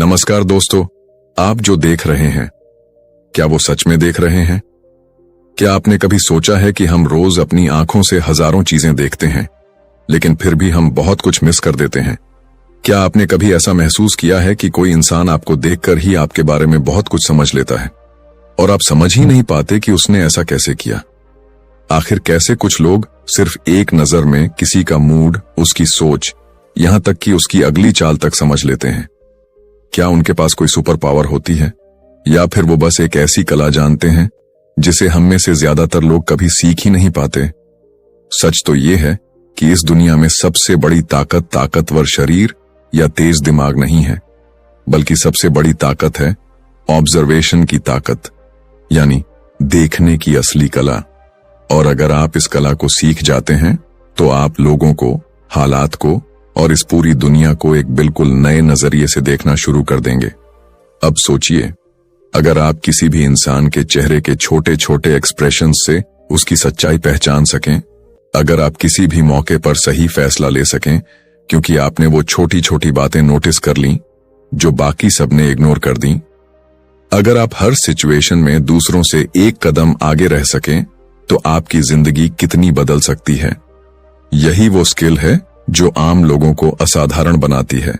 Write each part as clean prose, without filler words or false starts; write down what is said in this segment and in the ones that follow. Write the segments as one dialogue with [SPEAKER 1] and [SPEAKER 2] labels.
[SPEAKER 1] नमस्कार दोस्तों, आप जो देख रहे हैं क्या वो सच में देख रहे हैं? क्या आपने कभी सोचा है कि हम रोज अपनी आंखों से हजारों चीजें देखते हैं, लेकिन फिर भी हम बहुत कुछ मिस कर देते हैं? क्या आपने कभी ऐसा महसूस किया है कि कोई इंसान आपको देखकर ही आपके बारे में बहुत कुछ समझ लेता है और आप समझ ही नहीं पाते कि उसने ऐसा कैसे किया? आखिर कैसे कुछ लोग सिर्फ एक नजर में किसी का मूड, उसकी सोच, यहां तक कि उसकी अगली चाल तक समझ लेते हैं? क्या उनके पास कोई सुपर पावर होती है, या फिर वो बस एक ऐसी कला जानते हैं जिसे हम में से ज्यादातर लोग कभी सीख ही नहीं पाते? सच तो ये है कि इस दुनिया में सबसे बड़ी ताकत ताकतवर शरीर या तेज दिमाग नहीं है, बल्कि सबसे बड़ी ताकत है ऑब्जर्वेशन की ताकत, यानी देखने की असली कला। और अगर आप इस कला को सीख जाते हैं तो आप लोगों को, हालात को और इस पूरी दुनिया को एक बिल्कुल नए नजरिए से देखना शुरू कर देंगे। अब सोचिए, अगर आप किसी भी इंसान के चेहरे के छोटे छोटे एक्सप्रेशन से उसकी सच्चाई पहचान सकें, अगर आप किसी भी मौके पर सही फैसला ले सकें क्योंकि आपने वो छोटी छोटी बातें नोटिस कर लीं जो बाकी सबने इग्नोर कर दी, अगर आप हर सिचुएशन में दूसरों से एक कदम आगे रह सकें, तो आपकी जिंदगी कितनी बदल सकती है। यही वो स्किल है जो आम लोगों को असाधारण बनाती है।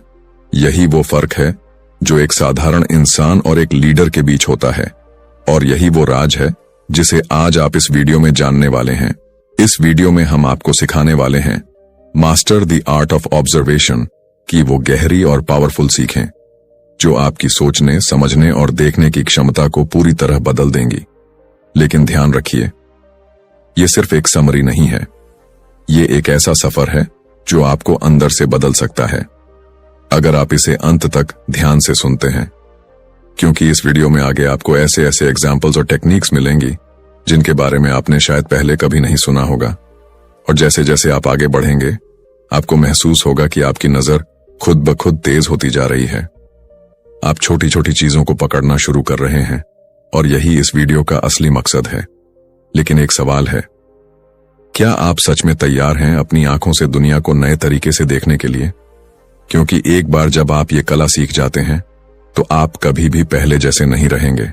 [SPEAKER 1] यही वो फर्क है जो एक साधारण इंसान और एक लीडर के बीच होता है। और यही वो राज है जिसे आज आप इस वीडियो में जानने वाले हैं। इस वीडियो में हम आपको सिखाने वाले हैं master the art of observation की वो गहरी और पावरफुल सीखें जो आपकी सोचने, समझने और देखने की क्षमता को पूरी तरह बदल देंगी। लेकिन ध्यान रखिए, ये सिर्फ एक समरी नहीं है, ये एक ऐसा सफर है जो आपको अंदर से बदल सकता है, अगर आप इसे अंत तक ध्यान से सुनते हैं। क्योंकि इस वीडियो में आगे आपको ऐसे ऐसे एग्जाम्पल्स और टेक्निक्स मिलेंगी जिनके बारे में आपने शायद पहले कभी नहीं सुना होगा। और जैसे जैसे आप आगे बढ़ेंगे, आपको महसूस होगा कि आपकी नजर खुद ब खुद तेज होती जा रही है। आप छोटी छोटी चीजों को पकड़ना शुरू कर रहे हैं, और यही इस वीडियो का असली मकसद है। लेकिन एक सवाल है, क्या आप सच में तैयार हैं अपनी आंखों से दुनिया को नए तरीके से देखने के लिए? क्योंकि एक बार जब आप ये कला सीख जाते हैं तो आप कभी भी पहले जैसे नहीं रहेंगे।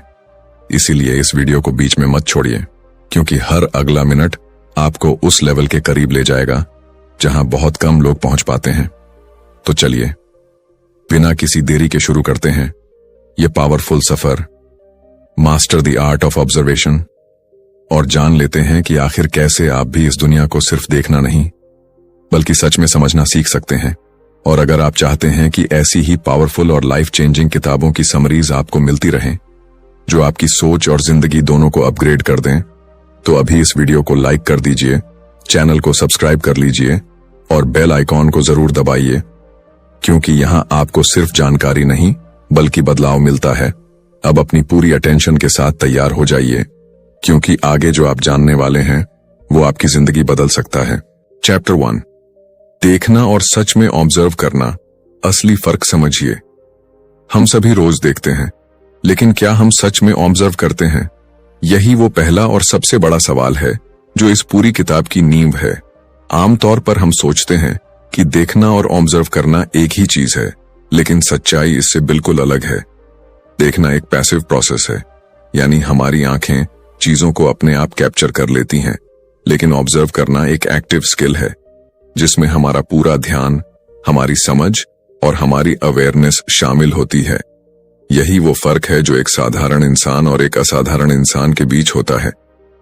[SPEAKER 1] इसीलिए इस वीडियो को बीच में मत छोड़िए, क्योंकि हर अगला मिनट आपको उस लेवल के करीब ले जाएगा जहां बहुत कम लोग पहुंच पाते हैं। तो चलिए, बिना किसी देरी के शुरू करते हैं ये powerful suffer, master the art of observation, और जान लेते हैं कि आखिर कैसे आप भी इस दुनिया को सिर्फ देखना नहीं बल्कि सच में समझना सीख सकते हैं। और अगर आप चाहते हैं कि ऐसी ही पावरफुल और लाइफ चेंजिंग किताबों की समरीज आपको मिलती रहें जो आपकी सोच और जिंदगी दोनों को अपग्रेड कर दें, तो अभी इस वीडियो को लाइक कर दीजिए, चैनल को सब्सक्राइब कर लीजिए और बेल आइकॉन को जरूर दबाइए, क्योंकि यहां आपको सिर्फ जानकारी नहीं बल्कि बदलाव मिलता है। अब अपनी पूरी अटेंशन के साथ तैयार हो जाइए, क्योंकि आगे जो आप जानने वाले हैं वो आपकी जिंदगी बदल सकता है। चैप्टर 1, देखना और सच में ऑब्जर्व करना, असली फर्क समझिए। हम सभी रोज देखते हैं, लेकिन क्या हम सच में ऑब्जर्व करते हैं? यही वो पहला और सबसे बड़ा सवाल है जो इस पूरी किताब की नींव है। आमतौर पर हम सोचते हैं कि देखना और ऑब्जर्व करना एक ही चीज है, लेकिन सच्चाई इससे बिल्कुल अलग है। देखना एक पैसिव प्रोसेस है, यानी हमारी आंखें चीजों को अपने आप कैप्चर कर लेती हैं, लेकिन ऑब्जर्व करना एक एक्टिव स्किल है जिसमें हमारा पूरा ध्यान, हमारी समझ और हमारी अवेयरनेस शामिल होती है। यही वो फर्क है जो एक साधारण इंसान और एक असाधारण इंसान के बीच होता है।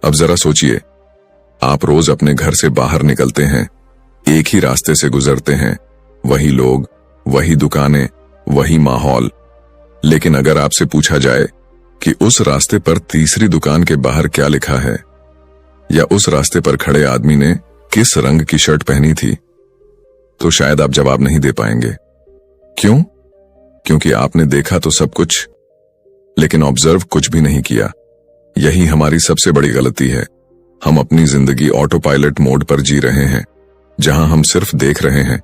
[SPEAKER 1] अब जरा सोचिए, आप रोज अपने घर से बाहर निकलते हैं, एक ही रास्ते से गुजरते हैं, वही लोग, वही दुकानें, वही माहौल, लेकिन अगर आपसे पूछा जाए कि उस रास्ते पर तीसरी दुकान के बाहर क्या लिखा है, या उस रास्ते पर खड़े आदमी ने किस रंग की शर्ट पहनी थी, तो शायद आप जवाब नहीं दे पाएंगे। क्यों? क्योंकि आपने देखा तो सब कुछ, लेकिन ऑब्जर्व कुछ भी नहीं किया। यही हमारी सबसे बड़ी गलती है। हम अपनी जिंदगी ऑटो पायलट मोड पर जी रहे हैं, जहां हम सिर्फ देख रहे हैं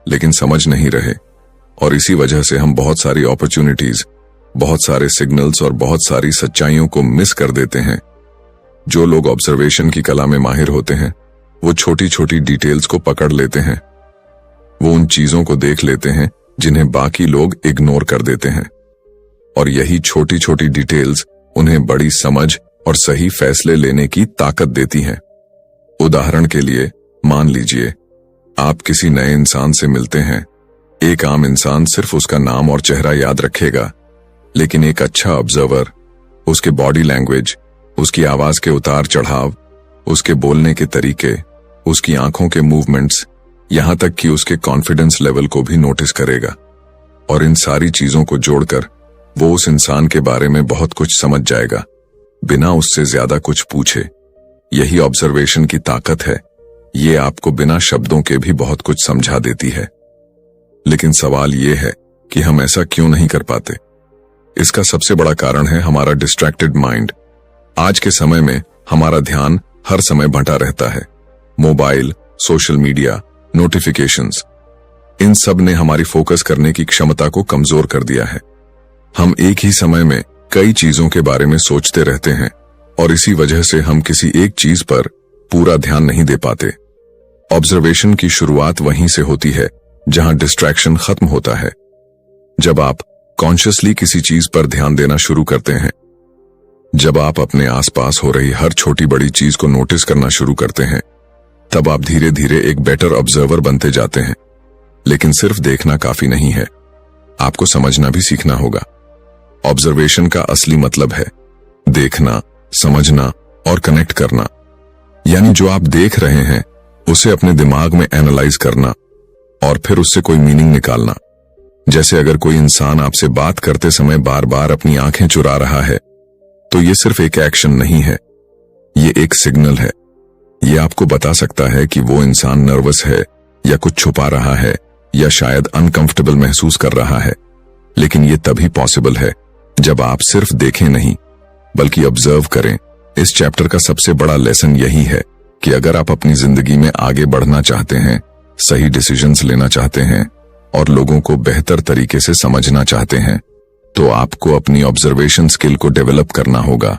[SPEAKER 1] लेकिन समझ नहीं रहे। और इसी वजह से हम बहुत सारी अपॉर्चुनिटीज, बहुत सारे सिग्नल्स और बहुत सारी सच्चाइयों को मिस कर देते हैं। जो लोग ऑब्जर्वेशन की कला में माहिर होते हैं वो छोटी छोटी डिटेल्स को पकड़ लेते हैं। वो उन चीजों को देख लेते हैं जिन्हें बाकी लोग इग्नोर कर देते हैं। और यही छोटी छोटी डिटेल्स उन्हें बड़ी समझ और सही फैसले लेने की ताकत देती हैं। उदाहरण के लिए, मान लीजिए आप किसी नए इंसान से मिलते हैं। एक आम इंसान सिर्फ उसका नाम और चेहरा याद रखेगा, लेकिन एक अच्छा ऑब्जर्वर उसके बॉडी लैंग्वेज, उसकी आवाज के उतार चढ़ाव, उसके बोलने के तरीके, उसकी आंखों के मूवमेंट्स, यहां तक कि उसके कॉन्फिडेंस लेवल को भी नोटिस करेगा। और इन सारी चीजों को जोड़कर वो उस इंसान के बारे में बहुत कुछ समझ जाएगा, बिना उससे ज्यादा कुछ पूछे। यही ऑब्जर्वेशन की ताकत है। ये आपको बिना शब्दों के भी बहुत कुछ समझा देती है। लेकिन सवाल ये है कि हम ऐसा क्यों नहीं कर पाते? इसका सबसे बड़ा कारण है हमारा डिस्ट्रैक्टेड माइंड। आज के समय में हमारा ध्यान हर समय बंटा रहता है। मोबाइल, सोशल मीडिया, नोटिफिकेशंस, इन सब ने हमारी फोकस करने की क्षमता को कमजोर कर दिया है। हम एक ही समय में कई चीजों के बारे में सोचते रहते हैं और इसी वजह से हम किसी एक चीज पर पूरा ध्यान नहीं दे पाते। ऑब्जर्वेशन की शुरुआत वहीं से होती है जहां डिस्ट्रैक्शन खत्म होता है। जब आप कॉन्शियसली किसी चीज पर ध्यान देना शुरू करते हैं, जब आप अपने आसपास हो रही हर छोटी बड़ी चीज को नोटिस करना शुरू करते हैं, तब आप धीरे धीरे एक बेटर ऑब्जर्वर बनते जाते हैं। लेकिन सिर्फ देखना काफी नहीं है, आपको समझना भी सीखना होगा। ऑब्जर्वेशन का असली मतलब है देखना, समझना और कनेक्ट करना। यानी जो आप देख रहे हैं उसे अपने दिमाग में एनालाइज करना और फिर उससे कोई मीनिंग निकालना। जैसे अगर कोई इंसान आपसे बात करते समय बार बार अपनी आंखें चुरा रहा है, तो ये सिर्फ एक एक्शन नहीं है, ये एक सिग्नल है। ये आपको बता सकता है कि वो इंसान नर्वस है या कुछ छुपा रहा है या शायद अनकंफर्टेबल महसूस कर रहा है। लेकिन ये तभी पॉसिबल है जब आप सिर्फ देखें नहीं, बल्कि ऑब्जर्व करें। इस चैप्टर का सबसे बड़ा लेसन यही है कि अगर आप अपनी जिंदगी में आगे बढ़ना चाहते हैं, सही डिसीजंस लेना चाहते हैं और लोगों को बेहतर तरीके से समझना चाहते हैं, तो आपको अपनी ऑब्जर्वेशन स्किल को डेवलप करना होगा।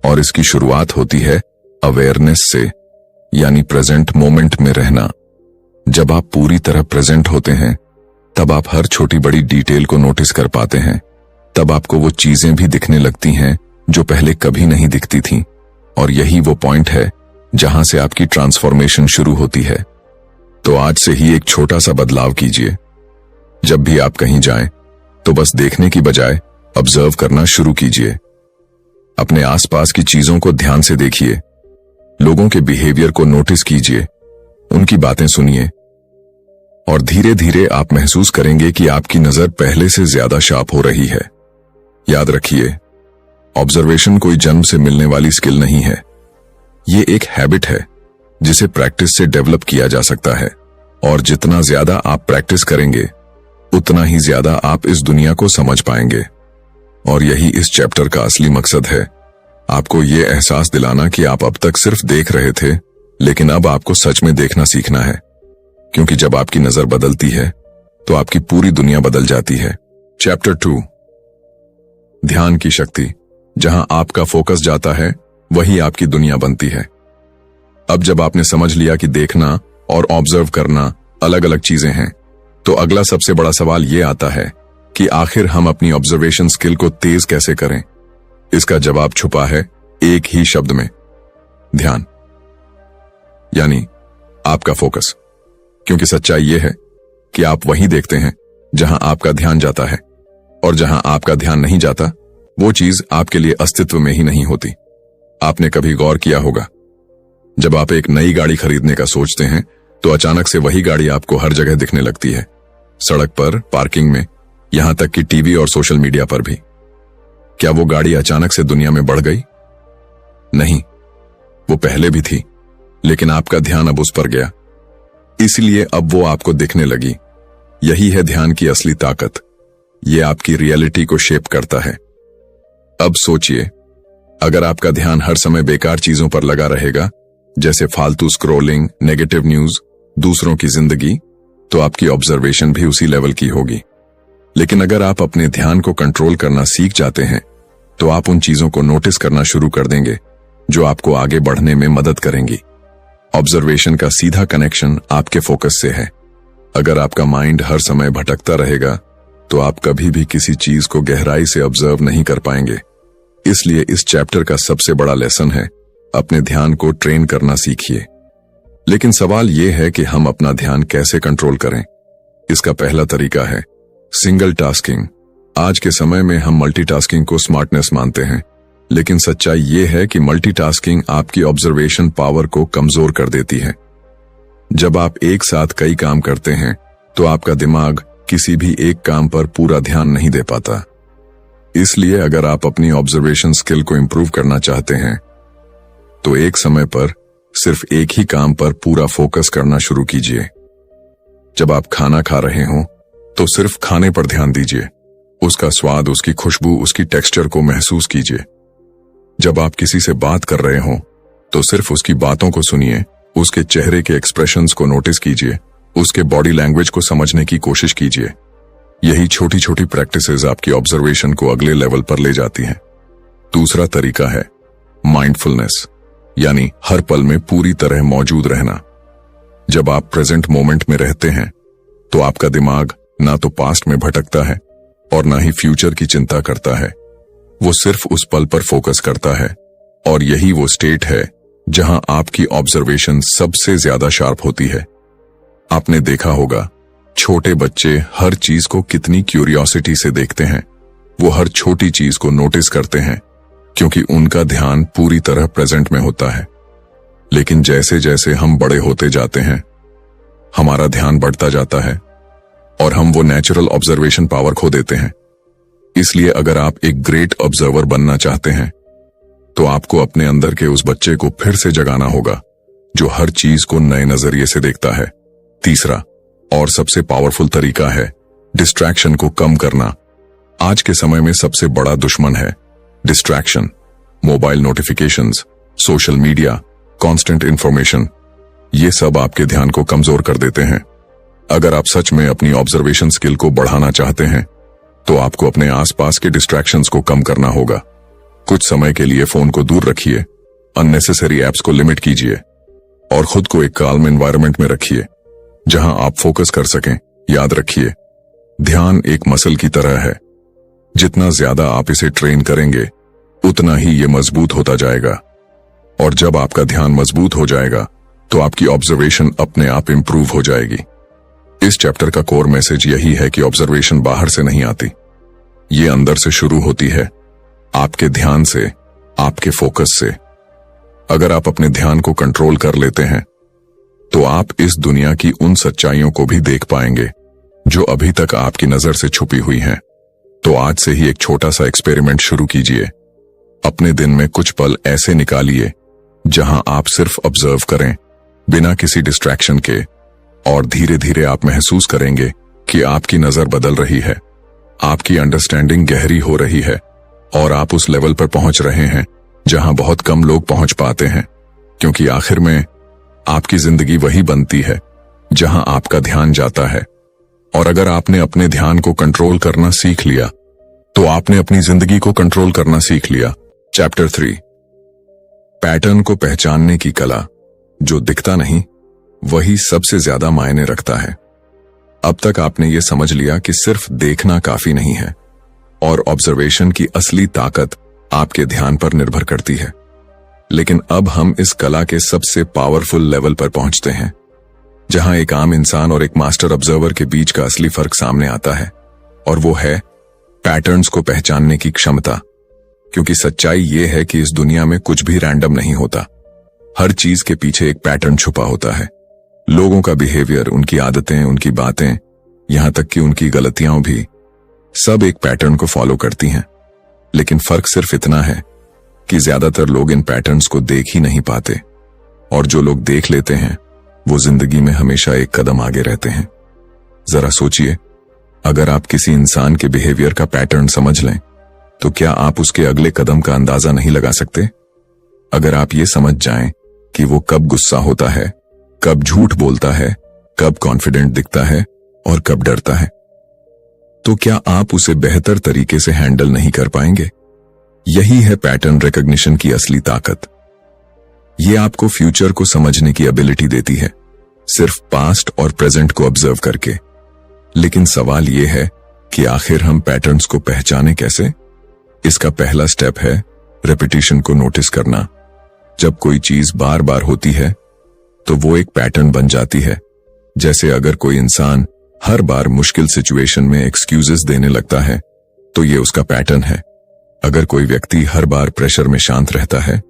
[SPEAKER 1] और इसकी शुरुआत होती है अवेयरनेस से, यानी प्रेजेंट मोमेंट में रहना। जब आप पूरी तरह प्रेजेंट होते हैं, तब आप हर छोटी बड़ी डिटेल को नोटिस कर पाते हैं। तब आपको वो चीजें भी दिखने लगती हैं जो पहले कभी नहीं दिखती थीं। और यही वो पॉइंट है जहां से आपकी ट्रांसफॉर्मेशन शुरू होती है। तो आज से ही एक छोटा सा बदलाव कीजिए। जब भी आप कहीं जाएं, तो बस देखने की बजाय ऑब्जर्व करना शुरू कीजिए। अपने आसपास की चीजों को ध्यान से देखिए, लोगों के बिहेवियर को नोटिस कीजिए, उनकी बातें सुनिए और धीरे धीरे आप महसूस करेंगे कि आपकी नजर पहले से ज्यादा शार्प हो रही है। याद रखिए, ऑब्जर्वेशन कोई जन्म से मिलने वाली स्किल नहीं है। ये एक हैबिट है जिसे प्रैक्टिस से डेवलप किया जा सकता है। और जितना ज्यादा आप प्रैक्टिस करेंगे, उतना ही ज्यादा आप इस दुनिया को समझ पाएंगे। और यही इस चैप्टर का असली मकसद है, आपको ये एहसास दिलाना कि आप अब तक सिर्फ देख रहे थे, लेकिन अब आपको सच में देखना सीखना है। क्योंकि जब आपकी नजर बदलती है, तो आपकी पूरी दुनिया बदल जाती है। चैप्टर 2, ध्यान की शक्ति। जहां आपका फोकस जाता है, वही आपकी दुनिया बनती है। अब जब आपने समझ लिया कि देखना और ऑब्जर्व करना अलग अलग चीजें हैं, तो अगला सबसे बड़ा सवाल ये आता है कि आखिर हम अपनी ऑब्जर्वेशन स्किल को तेज कैसे करें। इसका जवाब छुपा है एक ही शब्द में, ध्यान, यानी आपका फोकस। क्योंकि सच्चाई यह है कि आप वहीं देखते हैं जहां आपका ध्यान जाता है, और जहां आपका ध्यान नहीं जाता, वो चीज आपके लिए अस्तित्व में ही नहीं होती। आपने कभी गौर किया होगा, जब आप एक नई गाड़ी खरीदने का सोचते हैं, तो अचानक से वही गाड़ी आपको हर जगह दिखने लगती है, सड़क पर, पार्किंग में, यहां तक कि टीवी और सोशल मीडिया पर भी। क्या वो गाड़ी अचानक से दुनिया में बढ़ गई? नहीं, वो पहले भी थी, लेकिन आपका ध्यान अब उस पर गया, इसलिए अब वो आपको दिखने लगी। यही है ध्यान की असली ताकत। ये आपकी रियलिटी को शेप करता है। अब सोचिए, अगर आपका ध्यान हर समय बेकार चीजों पर लगा रहेगा, जैसे फालतू स्क्रोलिंग, नेगेटिव न्यूज, दूसरों की जिंदगी, तो आपकी ऑब्जर्वेशन भी उसी लेवल की होगी। लेकिन अगर आप अपने ध्यान को कंट्रोल करना सीख जाते हैं, तो आप उन चीजों को नोटिस करना शुरू कर देंगे जो आपको आगे बढ़ने में मदद करेंगी। ऑब्जर्वेशन का सीधा कनेक्शन आपके फोकस से है। अगर आपका माइंड हर समय भटकता रहेगा, तो आप कभी भी किसी चीज को गहराई से ऑब्जर्व नहीं कर पाएंगे। इसलिए इस चैप्टर का सबसे बड़ा लेसन है, अपने ध्यान को ट्रेन करना सीखिए। लेकिन सवाल यह है कि हम अपना ध्यान कैसे कंट्रोल करें। इसका पहला तरीका है सिंगल टास्किंग। आज के समय में हम मल्टीटास्किंग को स्मार्टनेस मानते हैं, लेकिन सच्चाई यह है कि मल्टीटास्किंग आपकी ऑब्जर्वेशन पावर को कमजोर कर देती है। जब आप एक साथ कई काम करते हैं तो आपका दिमाग किसी भी एक काम पर पूरा ध्यान नहीं दे पाता। इसलिए अगर आप अपनी ऑब्जर्वेशन स्किल को इंप्रूव करना चाहते हैं तो एक समय पर सिर्फ एक ही काम पर पूरा फोकस करना शुरू कीजिए। जब आप खाना खा रहे हो तो सिर्फ खाने पर ध्यान दीजिए, उसका स्वाद, उसकी खुशबू, उसकी टेक्सचर को महसूस कीजिए। जब आप किसी से बात कर रहे हो तो सिर्फ उसकी बातों को सुनिए, उसके चेहरे के एक्सप्रेशंस को नोटिस कीजिए, उसके बॉडी लैंग्वेज को समझने की कोशिश कीजिए। यही छोटी छोटी प्रैक्टिसेस आपकी ऑब्जर्वेशन को अगले लेवल पर ले जाती हैं। दूसरा तरीका है माइंडफुलनेस, यानी हर पल में पूरी तरह मौजूद रहना। जब आप प्रेजेंट मोमेंट में रहते हैं तो आपका दिमाग ना तो पास्ट में भटकता है और ना ही फ्यूचर की चिंता करता है। वो सिर्फ उस पल पर फोकस करता है, और यही वो स्टेट है जहां आपकी ऑब्जर्वेशन सबसे ज्यादा शार्प होती है। आपने देखा होगा, छोटे बच्चे हर चीज को कितनी क्यूरियोसिटी से देखते हैं। वो हर छोटी चीज को नोटिस करते हैं क्योंकि उनका ध्यान पूरी तरह प्रेजेंट में होता है। लेकिन जैसे जैसे हम बड़े होते जाते हैं, हमारा ध्यान बढ़ता जाता है और हम वो नेचुरल ऑब्जर्वेशन पावर खो देते हैं। इसलिए अगर आप एक ग्रेट ऑब्जर्वर बनना चाहते हैं तो आपको अपने अंदर के उस बच्चे को फिर से जगाना होगा जो हर चीज को नए नजरिए से देखता है। तीसरा और सबसे पावरफुल तरीका है डिस्ट्रैक्शन को कम करना। आज के समय में सबसे बड़ा दुश्मन है distraction. Mobile notifications, social media, constant information, ये सब आपके ध्यान को कमजोर कर देते हैं। अगर आप सच में अपनी ऑब्जर्वेशन स्किल को बढ़ाना चाहते हैं तो आपको अपने आसपास के डिस्ट्रैक्शंस को कम करना होगा। कुछ समय के लिए फोन को दूर रखिए, अननेसेसरी एप्स को लिमिट कीजिए और खुद को एक काल्म एनवायरनमेंट में रखिए जहां आप फोकस कर सकें। याद रखिए, ध्यान एक मसल की तरह है। जितना ज्यादा आप इसे ट्रेन करेंगे उतना ही ये मजबूत होता जाएगा, और जब आपका ध्यान मजबूत हो जाएगा तो आपकी ऑब्जर्वेशन अपने आप इंप्रूव हो जाएगी। इस चैप्टर का कोर मैसेज यही है कि ऑब्जर्वेशन बाहर से नहीं आती, ये अंदर से शुरू होती है, आपके ध्यान से, आपके फोकस से। अगर आप अपने ध्यान को कंट्रोल कर लेते हैं तो आप इस दुनिया की उन सच्चाइयों को भी देख पाएंगे जो अभी तक आपकी नजर से छुपी हुई हैं। तो आज से ही एक छोटा सा एक्सपेरिमेंट शुरू कीजिए। अपने दिन में कुछ पल ऐसे निकालिए जहां आप सिर्फ ऑब्जर्व करें, बिना किसी डिस्ट्रैक्शन के, और धीरे धीरे आप महसूस करेंगे कि आपकी नजर बदल रही है, आपकी अंडरस्टैंडिंग गहरी हो रही है और आप उस लेवल पर पहुंच रहे हैं जहां बहुत कम लोग पहुंच पाते हैं। क्योंकि आखिर में आपकी जिंदगी वही बनती है जहां आपका ध्यान जाता है। और अगर आपने अपने ध्यान को कंट्रोल करना सीख लिया तो आपने अपनी जिंदगी को कंट्रोल करना सीख लिया। चैप्टर 3, पैटर्न को पहचानने की कला। जो दिखता नहीं वही सबसे ज्यादा मायने रखता है। अब तक आपने ये समझ लिया कि सिर्फ देखना काफी नहीं है और ऑब्जर्वेशन की असली ताकत आपके ध्यान पर निर्भर करती है। लेकिन अब हम इस कला के सबसे पावरफुल लेवल पर पहुंचते हैं जहां एक आम इंसान और एक मास्टर ऑब्जर्वर के बीच का असली फर्क सामने आता है, और वो है पैटर्न्स को पहचानने की क्षमता। क्योंकि सच्चाई ये है कि इस दुनिया में कुछ भी रैंडम नहीं होता। हर चीज के पीछे एक पैटर्न छुपा होता है। लोगों का बिहेवियर, उनकी आदतें, उनकी बातें, यहां तक कि उनकी गलतियां भी, सब एक पैटर्न को फॉलो करती हैं। लेकिन फर्क सिर्फ इतना है कि ज्यादातर लोग इन पैटर्न्स को देख ही नहीं पाते, और जो लोग देख लेते हैं वो जिंदगी में हमेशा एक कदम आगे रहते हैं। जरा सोचिए, अगर आप किसी इंसान के बिहेवियर का पैटर्न समझ लें तो क्या आप उसके अगले कदम का अंदाजा नहीं लगा सकते? अगर आप ये समझ जाएं कि वो कब गुस्सा होता है, कब झूठ बोलता है, कब कॉन्फिडेंट दिखता है और कब डरता है, तो क्या आप उसे बेहतर तरीके से हैंडल नहीं कर पाएंगे? यही है पैटर्न रिकॉग्निशन की असली ताकत। ये आपको फ्यूचर को समझने की एबिलिटी देती है, सिर्फ पास्ट और प्रेजेंट को ऑब्जर्व करके। लेकिन सवाल यह है कि आखिर हम पैटर्न्स को पहचाने कैसे। इसका पहला स्टेप है रेपिटेशन को नोटिस करना। जब कोई चीज बार बार होती है तो वो एक पैटर्न बन जाती है। जैसे अगर कोई इंसान हर बार मुश्किल सिचुएशन में एक्सक्यूजेस देने लगता है तो ये उसका पैटर्न है। अगर कोई व्यक्ति हर बार प्रेशर में शांत रहता है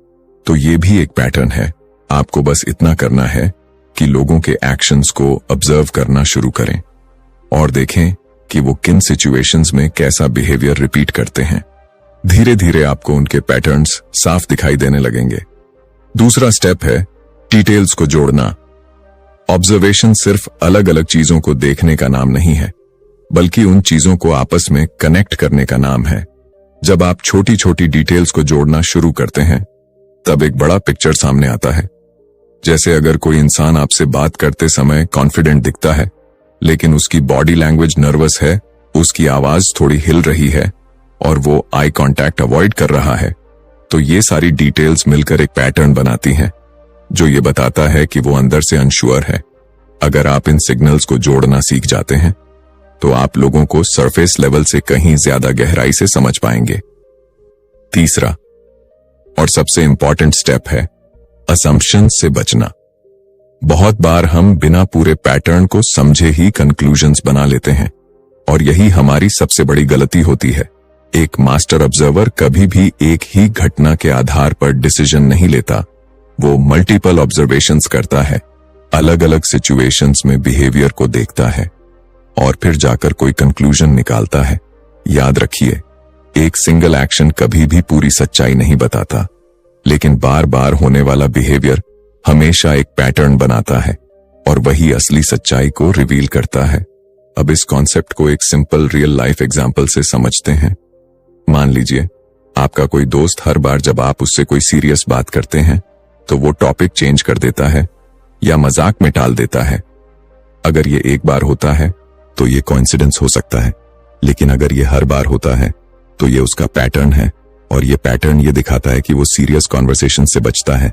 [SPEAKER 1] तो ये भी एक पैटर्न है। आपको बस इतना करना है कि लोगों के एक्शंस को ऑब्जर्व करना शुरू करें और देखें कि वो किन सिचुएशंस में कैसा बिहेवियर रिपीट करते हैं। धीरे धीरे आपको उनके पैटर्न्स साफ दिखाई देने लगेंगे। दूसरा स्टेप है डिटेल्स को जोड़ना। ऑब्जर्वेशन सिर्फ अलग अलग चीजों को देखने का नाम नहीं है, बल्कि उन चीजों को आपस में कनेक्ट करने का नाम है। जब आप छोटी छोटी डिटेल्स को जोड़ना शुरू करते हैं तब एक बड़ा पिक्चर सामने आता है। जैसे अगर कोई इंसान आपसे बात करते समय कॉन्फिडेंट दिखता है लेकिन उसकी बॉडी लैंग्वेज नर्वस है, उसकी आवाज थोड़ी हिल रही है और वो आई कांटेक्ट अवॉइड कर रहा है, तो ये सारी डिटेल्स मिलकर एक पैटर्न बनाती हैं जो ये बताता है कि वो अंदर से अनश्योर है। अगर आप इन सिग्नल्स को जोड़ना सीख जाते हैं तो आप लोगों को सरफेस लेवल से कहीं ज्यादा गहराई से समझ पाएंगे। तीसरा और सबसे इंपॉर्टेंट स्टेप है असम्पशंस से बचना। बहुत बार हम बिना पूरे पैटर्न को समझे ही कंक्लूजन्स बना लेते हैं और यही हमारी सबसे बड़ी गलती होती है। एक मास्टर ऑब्जर्वर कभी भी एक ही घटना के आधार पर डिसीजन नहीं लेता। वो मल्टीपल ऑब्जर्वेशंस करता है, अलग अलग सिचुएशंस में बिहेवियर को देखता है और फिर जाकर कोई कंक्लूजन निकालता है। याद रखिए, एक सिंगल एक्शन कभी भी पूरी सच्चाई नहीं बताता, लेकिन बार बार होने वाला बिहेवियर हमेशा एक पैटर्न बनाता है और वही असली सच्चाई को रिवील करता है। अब इस कॉन्सेप्ट को एक सिंपल रियल लाइफ एग्जाम्पल से समझते हैं। मान लीजिए आपका कोई दोस्त हर बार जब आप उससे कोई सीरियस बात करते हैं तो वो टॉपिक चेंज कर देता है या मजाक में टाल देता है। अगर ये एक बार होता है तो ये कोइंसिडेंस हो सकता है, लेकिन अगर ये हर बार होता है तो ये उसका पैटर्न है और ये पैटर्न ये दिखाता है कि वो सीरियस कॉन्वर्सेशन से बचता है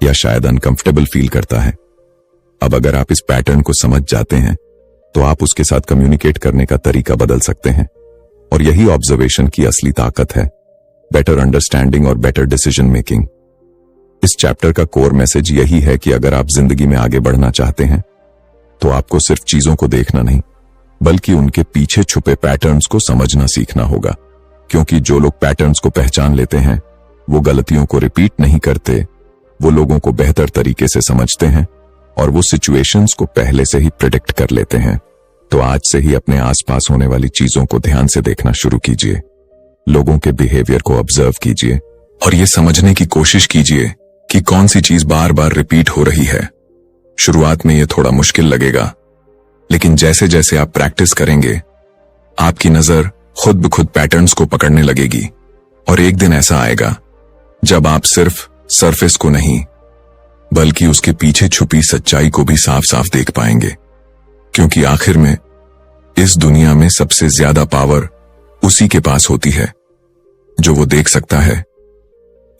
[SPEAKER 1] या शायद अनकंफर्टेबल फील करता है। अब अगर आप इस पैटर्न को समझ जाते हैं तो आप उसके साथ कम्युनिकेट करने का तरीका बदल सकते हैं और यही ऑब्जर्वेशन की असली ताकत है, बेटर अंडरस्टैंडिंग और बेटर डिसीजन मेकिंग। इस चैप्टर का कोर मैसेज यही है कि अगर आप जिंदगी में आगे बढ़ना चाहते हैं तो आपको सिर्फ चीजों को देखना नहीं, बल्कि उनके पीछे छुपे पैटर्न्स को समझना सीखना होगा। क्योंकि जो लोग पैटर्न्स को पहचान लेते हैं वो गलतियों को रिपीट नहीं करते, वो लोगों को बेहतर तरीके से समझते हैं और वो सिचुएशंस को पहले से ही प्रिडिक्ट कर लेते हैं। तो आज से ही अपने आसपास होने वाली चीजों को ध्यान से देखना शुरू कीजिए, लोगों के बिहेवियर को ऑब्जर्व कीजिए और ये समझने की कोशिश कीजिए कि कौन सी चीज बार बार रिपीट हो रही है। शुरुआत में ये थोड़ा मुश्किल लगेगा, लेकिन जैसे जैसे आप प्रैक्टिस करेंगे आपकी नजर खुद ब खुद पैटर्न्स को पकड़ने लगेगी और एक दिन ऐसा आएगा जब आप सिर्फ सरफेस को नहीं बल्कि उसके पीछे छुपी सच्चाई को भी साफ साफ देख पाएंगे। क्योंकि आखिर में इस दुनिया में सबसे ज्यादा पावर उसी के पास होती है जो वो देख सकता है,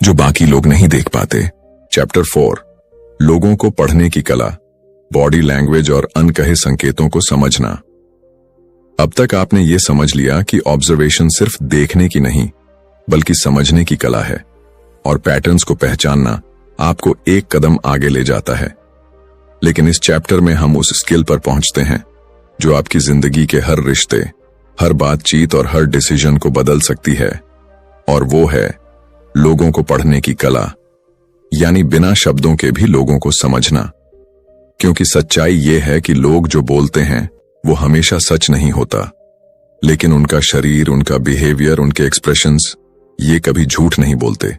[SPEAKER 1] जो बाकी लोग नहीं देख पाते। चैप्टर 4, लोगों को पढ़ने की कला, बॉडी लैंग्वेज और अनकहे संकेतों को समझना। अब तक आपने ये समझ लिया कि ऑब्जर्वेशन सिर्फ देखने की नहीं बल्कि समझने की कला है और पैटर्न्स को पहचानना आपको एक कदम आगे ले जाता है। लेकिन इस चैप्टर में हम उस स्किल पर पहुंचते हैं जो आपकी जिंदगी के हर रिश्ते, हर बातचीत और हर डिसीजन को बदल सकती है, और वो है लोगों को पढ़ने की कला, यानी बिना शब्दों के भी लोगों को समझना। क्योंकि सच्चाई ये है कि लोग जो बोलते हैं वो हमेशा सच नहीं होता, लेकिन उनका शरीर, उनका बिहेवियर, उनके एक्सप्रेशंस ये कभी झूठ नहीं बोलते।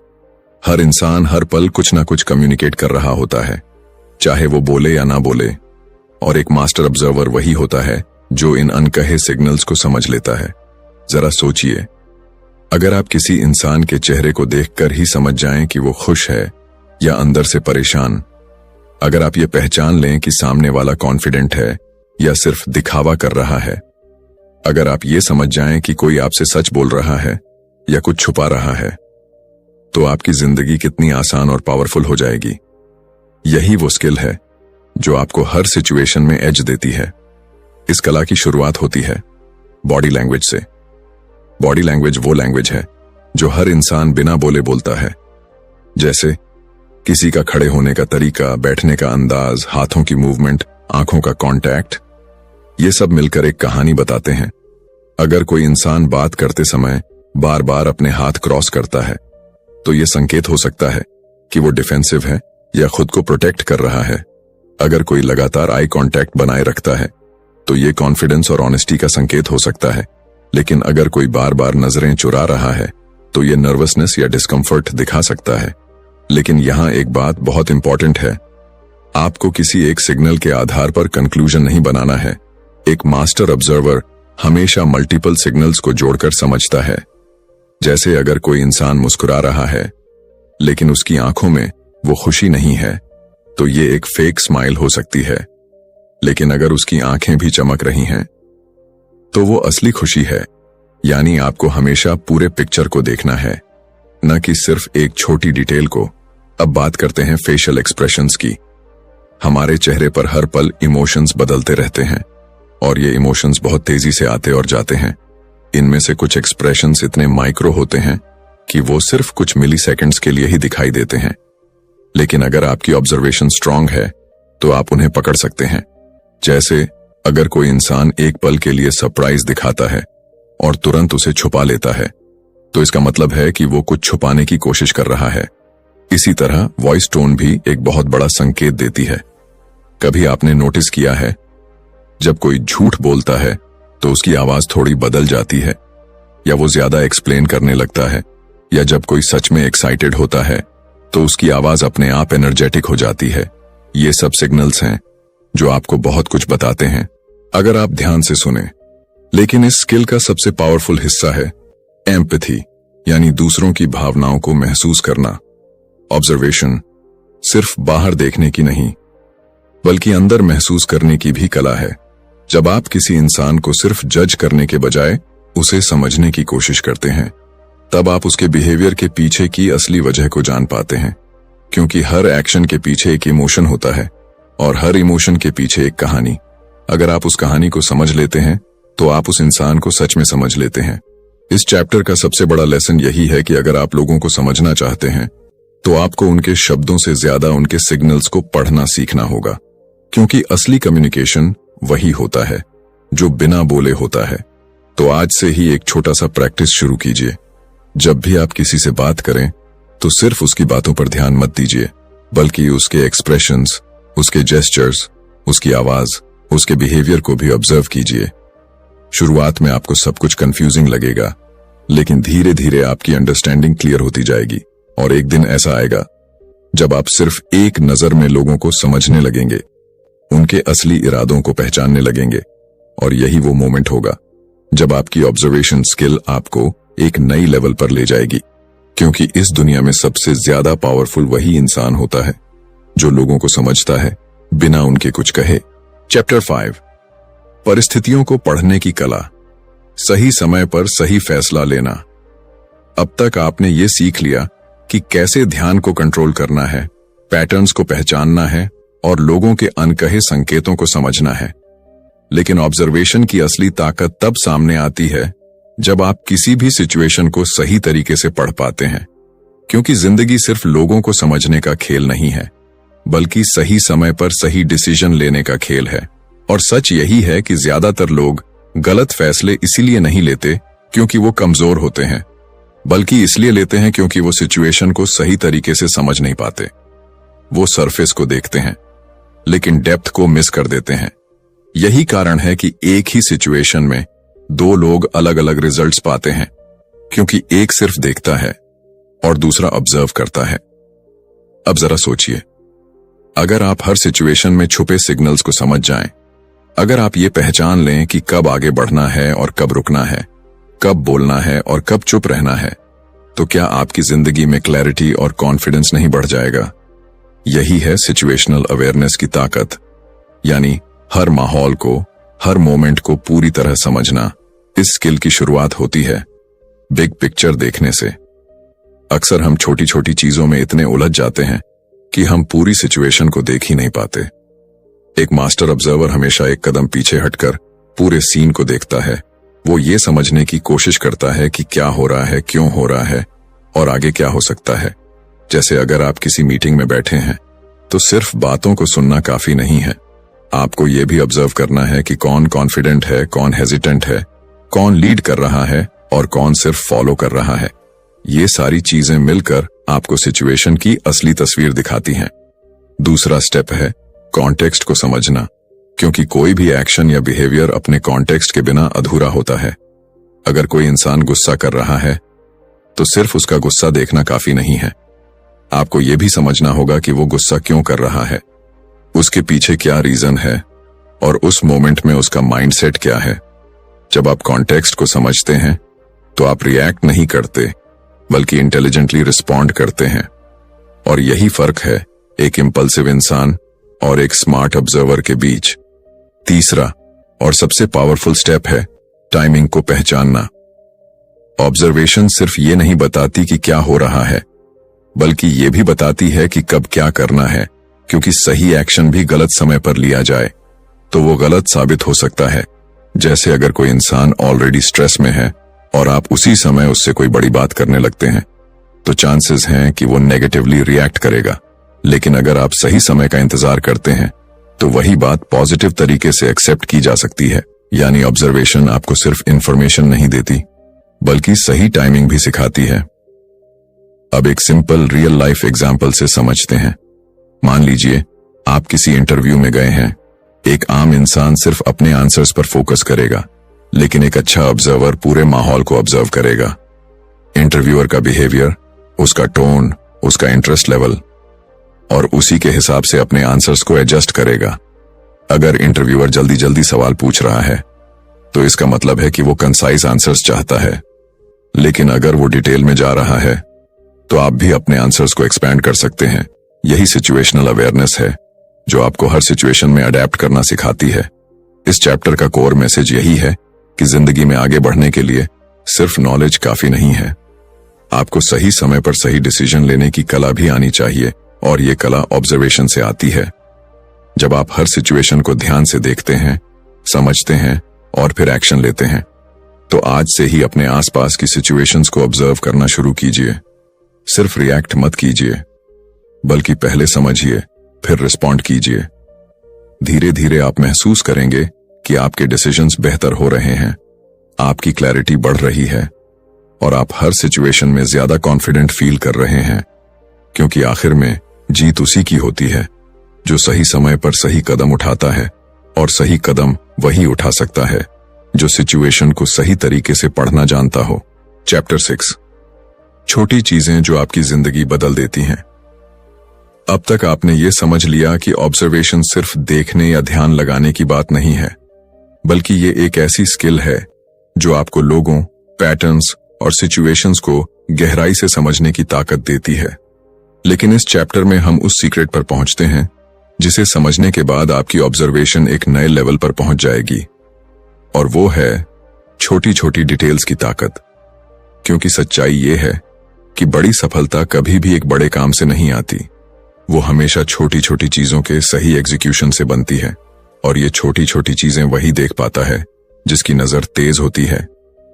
[SPEAKER 1] हर इंसान हर पल कुछ ना कुछ कम्युनिकेट कर रहा होता है, चाहे वो बोले या ना बोले, और एक मास्टर ऑब्जर्वर वही होता है जो इन अनकहे सिग्नल्स को समझ लेता है। जरा सोचिए, अगर आप किसी इंसान के चेहरे को देखकर ही समझ जाएं कि वो खुश है या अंदर से परेशान, अगर आप ये पहचान लें कि सामने वाला कॉन्फिडेंट है या सिर्फ दिखावा कर रहा है, अगर आप ये समझ जाएं कि कोई आपसे सच बोल रहा है या कुछ छुपा रहा है, तो आपकी जिंदगी कितनी आसान और पावरफुल हो जाएगी। यही वो स्किल है जो आपको हर सिचुएशन में एज देती है। इस कला की शुरुआत होती है बॉडी लैंग्वेज से। बॉडी लैंग्वेज वो लैंग्वेज है जो हर इंसान बिना बोले बोलता है। जैसे किसी का खड़े होने का तरीका, बैठने का अंदाज, हाथों की मूवमेंट, आंखों का कांटेक्ट, ये सब मिलकर एक कहानी बताते हैं। अगर कोई इंसान बात करते समय बार बार अपने हाथ क्रॉस करता है तो ये संकेत हो सकता है कि वो डिफेंसिव है या खुद को प्रोटेक्ट कर रहा है। अगर कोई लगातार आई कांटेक्ट बनाए रखता है तो ये कॉन्फिडेंस और ऑनेस्टी का संकेत हो सकता है। लेकिन अगर कोई बार बार नजरें चुरा रहा है तो ये नर्वसनेस या डिस्कंफर्ट दिखा सकता है। लेकिन यहां एक बात बहुत इंपॉर्टेंट है, आपको किसी एक सिग्नल के आधार पर कंक्लूजन नहीं बनाना है। एक मास्टर ऑब्जर्वर हमेशा मल्टीपल सिग्नल्स को जोड़कर समझता है। जैसे अगर कोई इंसान मुस्कुरा रहा है लेकिन उसकी आंखों में वो खुशी नहीं है तो ये एक फेक स्माइल हो सकती है। लेकिन अगर उसकी आंखें भी चमक रही हैं तो वो असली खुशी है। यानी आपको हमेशा पूरे पिक्चर को देखना है, न कि सिर्फ एक छोटी डिटेल को। अब बात करते हैं फेशियल एक्सप्रेशंस की। हमारे चेहरे पर हर पल इमोशंस बदलते रहते हैं और ये इमोशंस बहुत तेजी से आते और जाते हैं। इनमें से कुछ एक्सप्रेशंस इतने माइक्रो होते हैं कि वो सिर्फ कुछ मिली सेकेंड्स के लिए ही दिखाई देते हैं। लेकिन अगर आपकी ऑब्जर्वेशन स्ट्रांग है तो आप उन्हें पकड़ सकते हैं। जैसे अगर कोई इंसान एक पल के लिए सरप्राइज दिखाता है और तुरंत उसे छुपा लेता है तो इसका मतलब है कि वो कुछ छुपाने की कोशिश कर रहा है। इसी तरह वॉइस टोन भी एक बहुत बड़ा संकेत देती है। कभी आपने नोटिस किया है जब कोई झूठ बोलता है तो उसकी आवाज थोड़ी बदल जाती है, या वो ज्यादा एक्सप्लेन करने लगता है, या जब कोई सच में एक्साइटेड होता है तो उसकी आवाज अपने आप एनर्जेटिक हो जाती है। ये सब सिग्नल्स हैं जो आपको बहुत कुछ बताते हैं अगर आप ध्यान से सुने। लेकिन इस स्किल का सबसे पावरफुल हिस्सा है एम्पैथी, यानी दूसरों की भावनाओं को महसूस करना। ऑब्जर्वेशन सिर्फ बाहर देखने की नहीं बल्कि अंदर महसूस करने की भी कला है। जब आप किसी इंसान को सिर्फ जज करने के बजाय उसे समझने की कोशिश करते हैं तब आप उसके बिहेवियर के पीछे की असली वजह को जान पाते हैं। क्योंकि हर एक्शन के पीछे एक इमोशन होता है और हर इमोशन के पीछे एक कहानी। अगर आप उस कहानी को समझ लेते हैं तो आप उस इंसान को सच में समझ लेते हैं। इस चैप्टर का सबसे बड़ा लेसन यही है कि अगर आप लोगों को समझना चाहते हैं तो आपको उनके शब्दों से ज्यादा उनके सिग्नल्स को पढ़ना सीखना होगा। क्योंकि असली कम्युनिकेशन वही होता है जो बिना बोले होता है। तो आज से ही एक छोटा सा प्रैक्टिस शुरू कीजिए। जब भी आप किसी से बात करें तो सिर्फ उसकी बातों पर ध्यान मत दीजिए बल्कि उसके एक्सप्रेशंस, उसके जेस्चर्स, उसकी आवाज, उसके बिहेवियर को भी ऑब्जर्व कीजिए। शुरुआत में आपको सब कुछ कंफ्यूजिंग लगेगा लेकिन धीरे धीरे आपकी अंडरस्टैंडिंग क्लियर होती जाएगी और एक दिन ऐसा आएगा जब आप सिर्फ एक नजर में लोगों को समझने लगेंगे, उनके असली इरादों को पहचानने लगेंगे। और यही वो मोमेंट होगा जब आपकी ऑब्जर्वेशन स्किल आपको एक नई लेवल पर ले जाएगी। क्योंकि इस दुनिया में सबसे ज्यादा पावरफुल वही इंसान होता है जो लोगों को समझता है बिना उनके कुछ कहे। चैप्टर 5, परिस्थितियों को पढ़ने की कला, सही समय पर सही फैसला लेना। अब तक आपने ये सीख लिया कि कैसे ध्यान को कंट्रोल करना है, पैटर्न्स को पहचानना है और लोगों के अनकहे संकेतों को समझना है। लेकिन ऑब्जर्वेशन की असली ताकत तब सामने आती है जब आप किसी भी सिचुएशन को सही तरीके से पढ़ पाते हैं। क्योंकि जिंदगी सिर्फ लोगों को समझने का खेल नहीं है बल्कि सही समय पर सही डिसीजन लेने का खेल है। और सच यही है कि ज्यादातर लोग गलत फैसले इसीलिए नहीं लेते क्योंकि वो कमजोर होते हैं, बल्कि इसलिए लेते हैं क्योंकि वो सिचुएशन को सही तरीके से समझ नहीं पाते। वो सरफेस को देखते हैं लेकिन डेप्थ को मिस कर देते हैं। यही कारण है कि एक ही सिचुएशन में दो लोग अलग अलग रिजल्ट्स पाते हैं, क्योंकि एक सिर्फ देखता है और दूसरा ऑब्जर्व करता है। अब जरा सोचिए, अगर आप हर सिचुएशन में छुपे सिग्नल्स को समझ जाएं, अगर आप ये पहचान लें कि कब आगे बढ़ना है और कब रुकना है, कब बोलना है और कब चुप रहना है, तो क्या आपकी जिंदगी में क्लैरिटी और कॉन्फिडेंस नहीं बढ़ जाएगा? यही है सिचुएशनल अवेयरनेस की ताकत, यानी हर माहौल को, हर मोमेंट को पूरी तरह समझना। इस स्किल की शुरुआत होती है बिग पिक्चर देखने से। अक्सर हम छोटी छोटी चीजों में इतने उलझ जाते हैं कि हम पूरी सिचुएशन को देख ही नहीं पाते। एक मास्टर ऑब्जर्वर हमेशा एक कदम पीछे हटकर पूरे सीन को देखता है वो ये समझने की कोशिश करता है कि क्या हो रहा है, क्यों हो रहा है और आगे क्या हो सकता है। जैसे अगर आप किसी मीटिंग में बैठे हैं तो सिर्फ बातों को सुनना काफी नहीं है, आपको ये भी ऑब्जर्व करना है कि कौन कॉन्फिडेंट है, कौन हेजिटेंट है, कौन लीड कर रहा है और कौन सिर्फ फॉलो कर रहा है। ये सारी चीजें मिलकर आपको सिचुएशन की असली तस्वीर दिखाती हैं। दूसरा स्टेप है कॉन्टेक्स्ट को समझना, क्योंकि कोई भी एक्शन या बिहेवियर अपने कॉन्टेक्स्ट के बिना अधूरा होता है। अगर कोई इंसान गुस्सा कर रहा है तो सिर्फ उसका गुस्सा देखना काफी नहीं है, आपको यह भी समझना होगा कि वो गुस्सा क्यों कर रहा है, उसके पीछे क्या रीजन है और उस मोमेंट में उसका माइंडसेट क्या है। जब आप कॉन्टेक्स्ट को समझते हैं तो आप रिएक्ट नहीं करते बल्कि इंटेलिजेंटली रिस्पॉन्ड करते हैं। और यही फर्क है एक इंपल्सिव इंसान और एक स्मार्ट ऑब्जर्वर के बीच। तीसरा और सबसे पावरफुल स्टेप है टाइमिंग को पहचानना। ऑब्जर्वेशन सिर्फ ये नहीं बताती कि क्या हो रहा है, बल्कि ये भी बताती है कि कब क्या करना है, क्योंकि सही एक्शन भी गलत समय पर लिया जाए तो वो गलत साबित हो सकता है। जैसे अगर कोई इंसान ऑलरेडी स्ट्रेस में है और आप उसी समय उससे कोई बड़ी बात करने लगते हैं तो चांसेस हैं कि वो नेगेटिवली रिएक्ट करेगा। लेकिन अगर आप सही समय का इंतजार करते हैं तो वही बात पॉजिटिव तरीके से एक्सेप्ट की जा सकती है। यानी ऑब्जर्वेशन आपको सिर्फ इंफॉर्मेशन नहीं देती बल्कि सही टाइमिंग भी सिखाती है। अब एक सिंपल रियल लाइफ एग्जाम्पल से समझते हैं। मान लीजिए आप किसी इंटरव्यू में गए हैं। एक आम इंसान सिर्फ अपने आंसर्स पर फोकस करेगा, लेकिन एक अच्छा ऑब्जर्वर पूरे माहौल को ऑब्जर्व करेगा। इंटरव्यूअर का बिहेवियर, उसका टोन, उसका इंटरेस्ट लेवल, और उसी के हिसाब से अपने आंसर्स को एडजस्ट करेगा। अगर इंटरव्यूअर जल्दी जल्दी सवाल पूछ रहा है तो इसका मतलब है कि वो कंसाइज आंसर्स चाहता है, लेकिन अगर वो डिटेल में जा रहा है तो आप भी अपने आंसर्स को एक्सपैंड कर सकते हैं। यही सिचुएशनल अवेयरनेस है जो आपको हर सिचुएशन में अडेप्ट करना सिखाती है। इस चैप्टर का कोर मैसेज यही है कि जिंदगी में आगे बढ़ने के लिए सिर्फ नॉलेज काफी नहीं है, आपको सही समय पर सही डिसीजन लेने की कला भी आनी चाहिए, और ये कला ऑब्जर्वेशन से आती है। जब आप हर सिचुएशन को ध्यान से देखते हैं, समझते हैं और फिर एक्शन लेते हैं, तो आज से ही अपने आसपास की सिचुएशंस को ऑब्जर्व करना शुरू कीजिए। सिर्फ रिएक्ट मत कीजिए, बल्कि पहले समझिए फिर रिस्पॉन्ड कीजिए। धीरे धीरे आप महसूस करेंगे कि आपके डिसीजंस बेहतर हो रहे हैं, आपकी क्लैरिटी बढ़ रही है और आप हर सिचुएशन में ज्यादा कॉन्फिडेंट फील कर रहे हैं, क्योंकि आखिर में जीत उसी की होती है जो सही समय पर सही कदम उठाता है, और सही कदम वही उठा सकता है जो सिचुएशन को सही तरीके से पढ़ना जानता हो। चैप्टर 6, छोटी चीजें जो आपकी जिंदगी बदल देती हैं। अब तक आपने ये समझ लिया कि ऑब्जर्वेशन सिर्फ देखने या ध्यान लगाने की बात नहीं है, बल्कि ये एक ऐसी स्किल है जो आपको लोगों, पैटर्न्स और सिचुएशंस को गहराई से समझने की ताकत देती है। लेकिन इस चैप्टर में हम उस सीक्रेट पर पहुंचते हैं जिसे समझने के बाद आपकी ऑब्जर्वेशन एक नए लेवल पर पहुंच जाएगी, और वो है छोटी छोटी डिटेल्स की ताकत। क्योंकि सच्चाई ये है कि बड़ी सफलता कभी भी एक बड़े काम से नहीं आती, वो हमेशा छोटी छोटी चीजों के सही एग्जीक्यूशन से बनती है। और ये छोटी छोटी चीजें वही देख पाता है जिसकी नजर तेज होती है।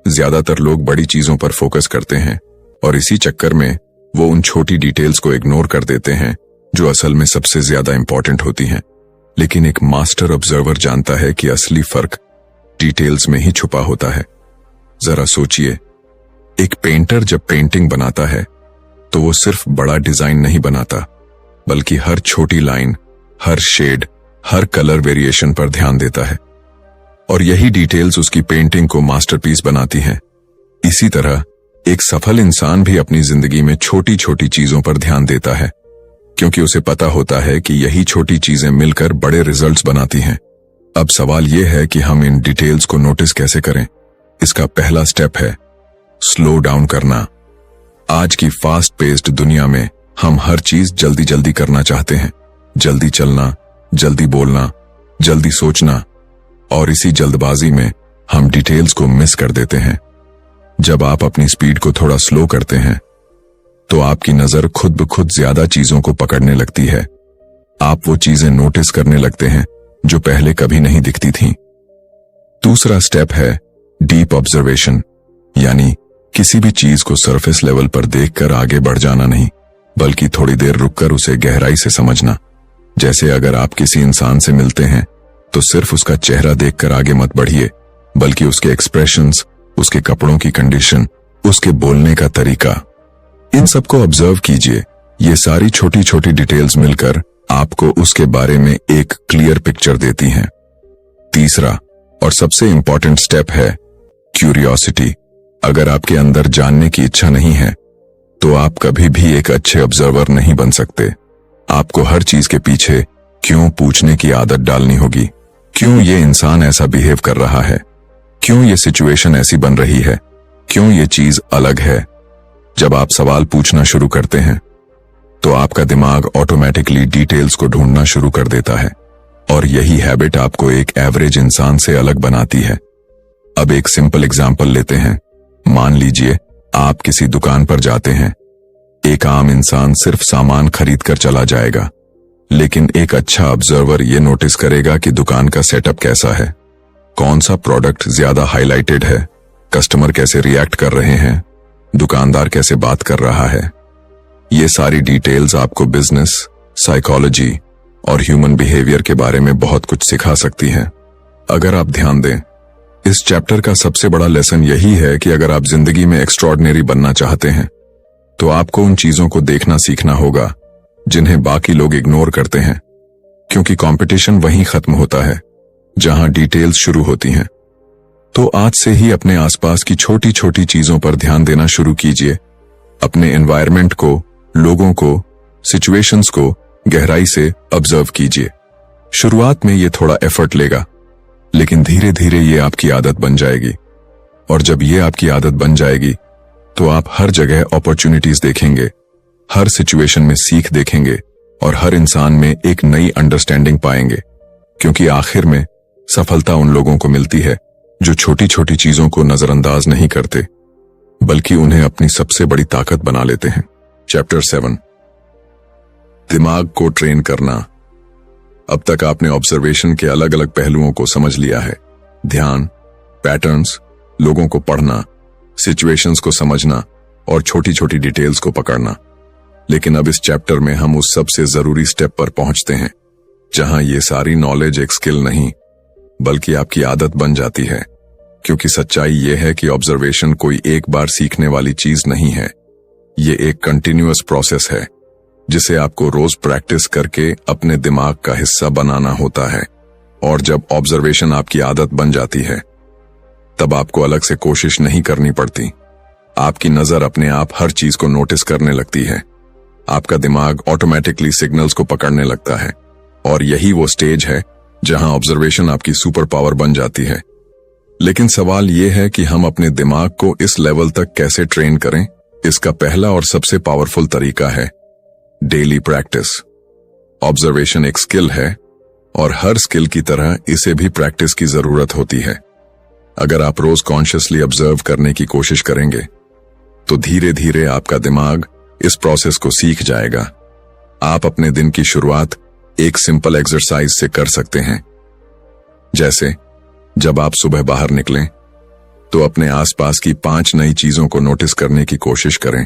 [SPEAKER 1] ज्यादातर लोग बड़ी चीजों पर फोकस करते हैं और इसी चक्कर में वो उन छोटी डिटेल्स को इग्नोर कर देते हैं जो असल में सबसे ज्यादा इंपॉर्टेंट होती हैं। लेकिन एक मास्टर ऑब्जर्वर जानता है कि असली फर्क डिटेल्स में ही छुपा होता है। जरा सोचिए, एक पेंटर जब पेंटिंग बनाता है तो वो सिर्फ बड़ा डिजाइन नहीं बनाता, बल्कि हर छोटी लाइन, हर शेड, हर कलर वेरिएशन पर ध्यान देता है, और यही डिटेल्स उसकी पेंटिंग को मास्टरपीस बनाती हैं। इसी तरह एक सफल इंसान भी अपनी जिंदगी में छोटी छोटी चीजों पर ध्यान देता है, क्योंकि उसे पता होता है कि यही छोटी चीजें मिलकर बड़े रिजल्ट्स बनाती हैं। अब सवाल यह है कि हम इन डिटेल्स को नोटिस कैसे करें। इसका पहला स्टेप है स्लो डाउन करना। आज की फास्ट पेस्ड दुनिया में हम हर चीज जल्दी जल्दी करना चाहते हैं, जल्दी चलना, जल्दी बोलना, जल्दी सोचना, और इसी जल्दबाजी में हम डिटेल्स को मिस कर देते हैं। जब आप अपनी स्पीड को थोड़ा स्लो करते हैं तो आपकी नजर खुद ब खुद ज्यादा चीजों को पकड़ने लगती है। आप वो चीजें नोटिस करने लगते हैं जो पहले कभी नहीं दिखती थीं। दूसरा स्टेप है डीप ऑब्जर्वेशन, यानी किसी भी चीज को सरफेस लेवल पर देखकर आगे बढ़ जाना नहीं, बल्कि थोड़ी देर रुककर उसे गहराई से समझना। जैसे अगर आप किसी इंसान से मिलते हैं तो सिर्फ उसका चेहरा देखकर आगे मत बढ़िए, बल्कि उसके एक्सप्रेशंस, उसके कपड़ों की कंडीशन, उसके बोलने का तरीका, इन सबको ऑब्जर्व कीजिए। ये सारी छोटी छोटी डिटेल्स मिलकर आपको उसके बारे में एक क्लियर पिक्चर देती हैं। तीसरा और सबसे इंपॉर्टेंट स्टेप है क्यूरियोसिटी। अगर आपके अंदर जानने की इच्छा नहीं है तो आप कभी भी एक अच्छे ऑब्जर्वर नहीं बन सकते। आपको हर चीज के पीछे क्यों पूछने की आदत डालनी होगी। क्यों ये इंसान ऐसा बिहेव कर रहा है, क्यों ये सिचुएशन ऐसी बन रही है, क्यों ये चीज अलग है। जब आप सवाल पूछना शुरू करते हैं तो आपका दिमाग ऑटोमेटिकली डिटेल्स को ढूंढना शुरू कर देता है, और यही हैबिट आपको एक एवरेज इंसान से अलग बनाती है। अब एक सिंपल एग्जाम्पल लेते हैं। मान लीजिए आप किसी दुकान पर जाते हैं। एक आम इंसान सिर्फ सामान खरीद कर चला जाएगा, लेकिन एक अच्छा ऑब्जर्वर ये नोटिस करेगा कि दुकान का सेटअप कैसा है, कौन सा प्रोडक्ट ज्यादा हाईलाइटेड है, कस्टमर कैसे रिएक्ट कर रहे हैं, दुकानदार कैसे बात कर रहा है। ये सारी डिटेल्स आपको बिजनेस, साइकोलॉजी और ह्यूमन बिहेवियर के बारे में बहुत कुछ सिखा सकती हैं। अगर आप ध्यान दें, इस चैप्टर का सबसे बड़ा लेसन यही है कि अगर आप जिंदगी में एक्स्ट्रॉर्डिनरी बनना चाहते हैं तो आपको उन चीजों को देखना सीखना होगा जिन्हें बाकी लोग इग्नोर करते हैं, क्योंकि कंपटीशन वहीं खत्म होता है जहां डिटेल्स शुरू होती हैं। तो आज से ही अपने आसपास की छोटी छोटी चीजों पर ध्यान देना शुरू कीजिए। अपने एनवायरनमेंट को, लोगों को, सिचुएशंस को गहराई से ऑब्जर्व कीजिए। शुरुआत में ये थोड़ा एफर्ट लेगा, लेकिन धीरे धीरे ये आपकी आदत बन जाएगी, और जब ये आपकी आदत बन जाएगी तो आप हर जगह अपॉर्चुनिटीज देखेंगे, हर सिचुएशन में सीख देखेंगे और हर इंसान में एक नई अंडरस्टैंडिंग पाएंगे। क्योंकि आखिर में सफलता उन लोगों को मिलती है जो छोटी छोटी चीजों को नजरअंदाज नहीं करते, बल्कि उन्हें अपनी सबसे बड़ी ताकत बना लेते हैं। चैप्टर 7, दिमाग को ट्रेन करना। अब तक आपने ऑब्जर्वेशन के अलग अलग पहलुओं को समझ लिया है। ध्यान, पैटर्न्स, लोगों को पढ़ना, सिचुएशंस को समझना और छोटी छोटी डिटेल्स को पकड़ना। लेकिन अब इस चैप्टर में हम उस सबसे जरूरी स्टेप पर पहुंचते हैं जहां ये सारी नॉलेज एक स्किल नहीं बल्कि आपकी आदत बन जाती है। क्योंकि सच्चाई ये है कि ऑब्जर्वेशन कोई एक बार सीखने वाली चीज नहीं है, ये एक कंटिन्यूअस प्रोसेस है जिसे आपको रोज प्रैक्टिस करके अपने दिमाग का हिस्सा बनाना होता है। और जब ऑब्जर्वेशन आपकी आदत बन जाती है तब आपको अलग से कोशिश नहीं करनी पड़ती। आपकी नजर अपने आप हर चीज को नोटिस करने लगती है। आपका दिमाग ऑटोमेटिकली सिग्नल्स को पकड़ने लगता है, और यही वो स्टेज है जहां ऑब्जर्वेशन आपकी सुपर पावर बन जाती है। लेकिन सवाल यह है कि हम अपने दिमाग को इस लेवल तक कैसे ट्रेन करें। इसका पहला और सबसे पावरफुल तरीका है डेली प्रैक्टिस। ऑब्जर्वेशन एक स्किल है और हर स्किल की तरह इसे भी प्रैक्टिस की जरूरत होती है। अगर आप रोज कॉन्शियसली ऑब्जर्व करने की कोशिश करेंगे तो धीरे धीरे आपका दिमाग इस प्रोसेस को सीख जाएगा। आप अपने दिन की शुरुआत एक सिंपल एक्सरसाइज से कर सकते हैं। जैसे जब आप सुबह बाहर निकलें तो अपने आसपास की 5 नई चीजों को नोटिस करने की कोशिश करें।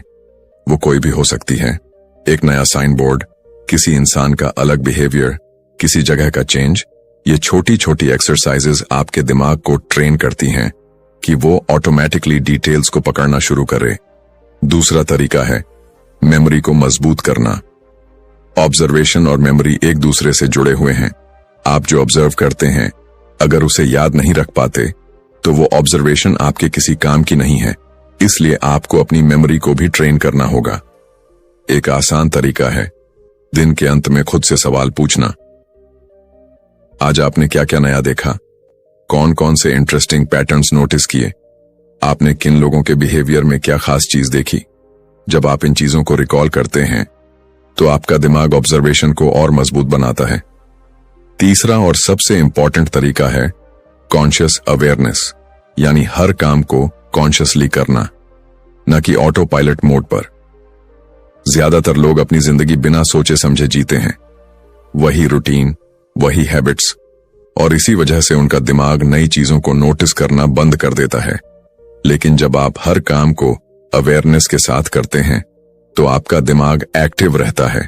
[SPEAKER 1] वो कोई भी हो सकती है, एक नया साइन बोर्ड, किसी इंसान का अलग बिहेवियर, किसी जगह का चेंज। ये छोटी छोटी एक्सरसाइजेस आपके दिमाग को ट्रेन करती हैं कि वो ऑटोमेटिकली डिटेल्स को पकड़ना शुरू करे। दूसरा तरीका है मेमोरी को मजबूत करना। ऑब्जर्वेशन और मेमोरी एक दूसरे से जुड़े हुए हैं। आप जो ऑब्जर्व करते हैं अगर उसे याद नहीं रख पाते तो वो ऑब्जर्वेशन आपके किसी काम की नहीं है। इसलिए आपको अपनी मेमोरी को भी ट्रेन करना होगा। एक आसान तरीका है दिन के अंत में खुद से सवाल पूछना। आज आपने क्या क्या नया देखा, कौन कौन से इंटरेस्टिंग पैटर्न्स नोटिस किए, आपने किन लोगों के बिहेवियर में क्या खास चीज देखी। जब आप इन चीजों को रिकॉल करते हैं तो आपका दिमाग ऑब्जर्वेशन को और मजबूत बनाता है। तीसरा और सबसे इंपॉर्टेंट तरीका है कॉन्शियस अवेयरनेस, यानी हर काम को कॉन्शियसली करना, न कि ऑटो पायलट मोड पर। ज्यादातर लोग अपनी जिंदगी बिना सोचे समझे जीते हैं। वही रूटीन, वही हैबिट्स, और इसी वजह से उनका दिमाग नई चीजों को नोटिस करना बंद कर देता है। लेकिन जब आप हर काम को अवेयरनेस के साथ करते हैं तो आपका दिमाग एक्टिव रहता है,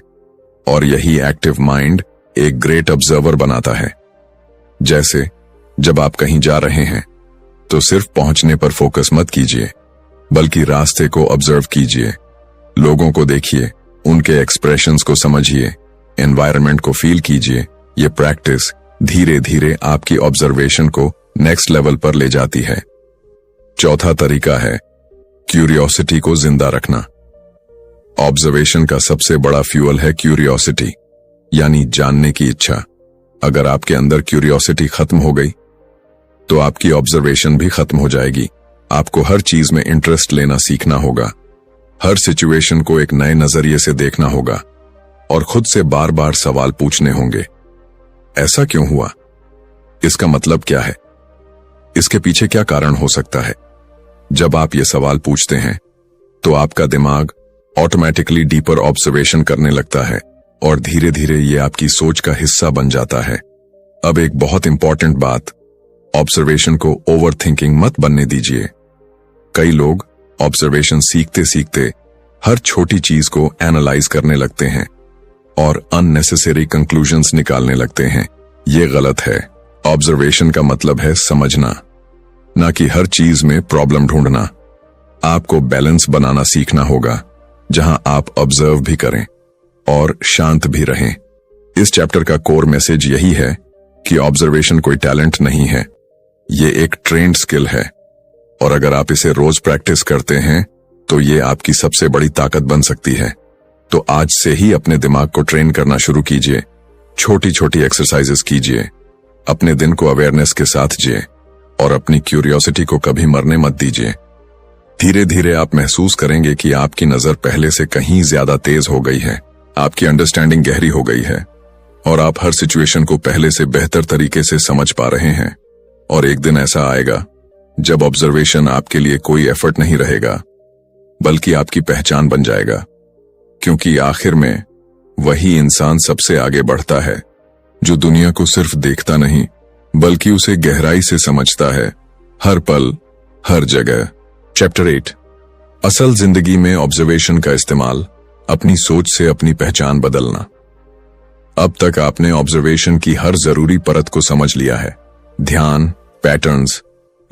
[SPEAKER 1] और यही एक्टिव माइंड एक ग्रेट ऑब्जर्वर बनाता है। जैसे जब आप कहीं जा रहे हैं तो सिर्फ पहुंचने पर फोकस मत कीजिए, बल्कि रास्ते को ऑब्जर्व कीजिए, लोगों को देखिए, उनके एक्सप्रेशंस को समझिए, एनवायरनमेंट को फील कीजिए। ये प्रैक्टिस धीरे धीरे आपकी ऑब्जर्वेशन को नेक्स्ट लेवल पर ले जाती है। चौथा तरीका है क्यूरियोसिटी को जिंदा रखना। ऑब्जर्वेशन का सबसे बड़ा फ्यूल है क्यूरियोसिटी, यानी जानने की इच्छा। अगर आपके अंदर क्यूरियोसिटी खत्म हो गई तो आपकी ऑब्जर्वेशन भी खत्म हो जाएगी। आपको हर चीज में इंटरेस्ट लेना सीखना होगा, हर सिचुएशन को एक नए नजरिए से देखना होगा, और खुद से बार बार सवाल पूछने होंगे। ऐसा क्यों हुआ? इसका मतलब क्या है? इसके पीछे क्या कारण हो सकता है? जब आप ये सवाल पूछते हैं तो आपका दिमाग ऑटोमेटिकली डीपर ऑब्जर्वेशन करने लगता है, और धीरे धीरे ये आपकी सोच का हिस्सा बन जाता है। अब एक बहुत इंपॉर्टेंट बात, ऑब्जर्वेशन को ओवर थिंकिंग मत बनने दीजिए। कई लोग ऑब्जर्वेशन सीखते सीखते हर छोटी चीज को एनालाइज करने लगते हैं और अननेसेसरी कंक्लूजन्स निकालने लगते हैं। ये गलत है। ऑब्जर्वेशन का मतलब है समझना, ना कि हर चीज में प्रॉब्लम ढूंढना। आपको बैलेंस बनाना सीखना होगा, जहां आप ऑब्जर्व भी करें और शांत भी रहें। इस चैप्टर का कोर मैसेज यही है कि ऑब्जर्वेशन कोई टैलेंट नहीं है, ये एक ट्रेन्ड स्किल है, और अगर आप इसे रोज प्रैक्टिस करते हैं तो ये आपकी सबसे बड़ी ताकत बन सकती है। तो आज से ही अपने दिमाग को ट्रेन करना शुरू कीजिए। छोटी छोटी एक्सरसाइजेस कीजिए, अपने दिन को अवेयरनेस के साथ जिए, और अपनी क्यूरियोसिटी को कभी मरने मत दीजिए। धीरे धीरे आप महसूस करेंगे कि आपकी नजर पहले से कहीं ज्यादा तेज हो गई है, आपकी अंडरस्टैंडिंग गहरी हो गई है, और आप हर सिचुएशन को पहले से बेहतर तरीके से समझ पा रहे हैं। और एक दिन ऐसा आएगा जब ऑब्जर्वेशन आपके लिए कोई एफर्ट नहीं रहेगा, बल्कि आपकी पहचान बन जाएगा। क्योंकि आखिर में वही इंसान सबसे आगे बढ़ता है जो दुनिया को सिर्फ देखता नहीं, बल्कि उसे गहराई से समझता है, हर पल, हर जगह। चैप्टर 8, असल जिंदगी में ऑब्जर्वेशन का इस्तेमाल, अपनी सोच से अपनी पहचान बदलना। अब तक आपने ऑब्जर्वेशन की हर जरूरी परत को समझ लिया है। ध्यान, पैटर्न्स,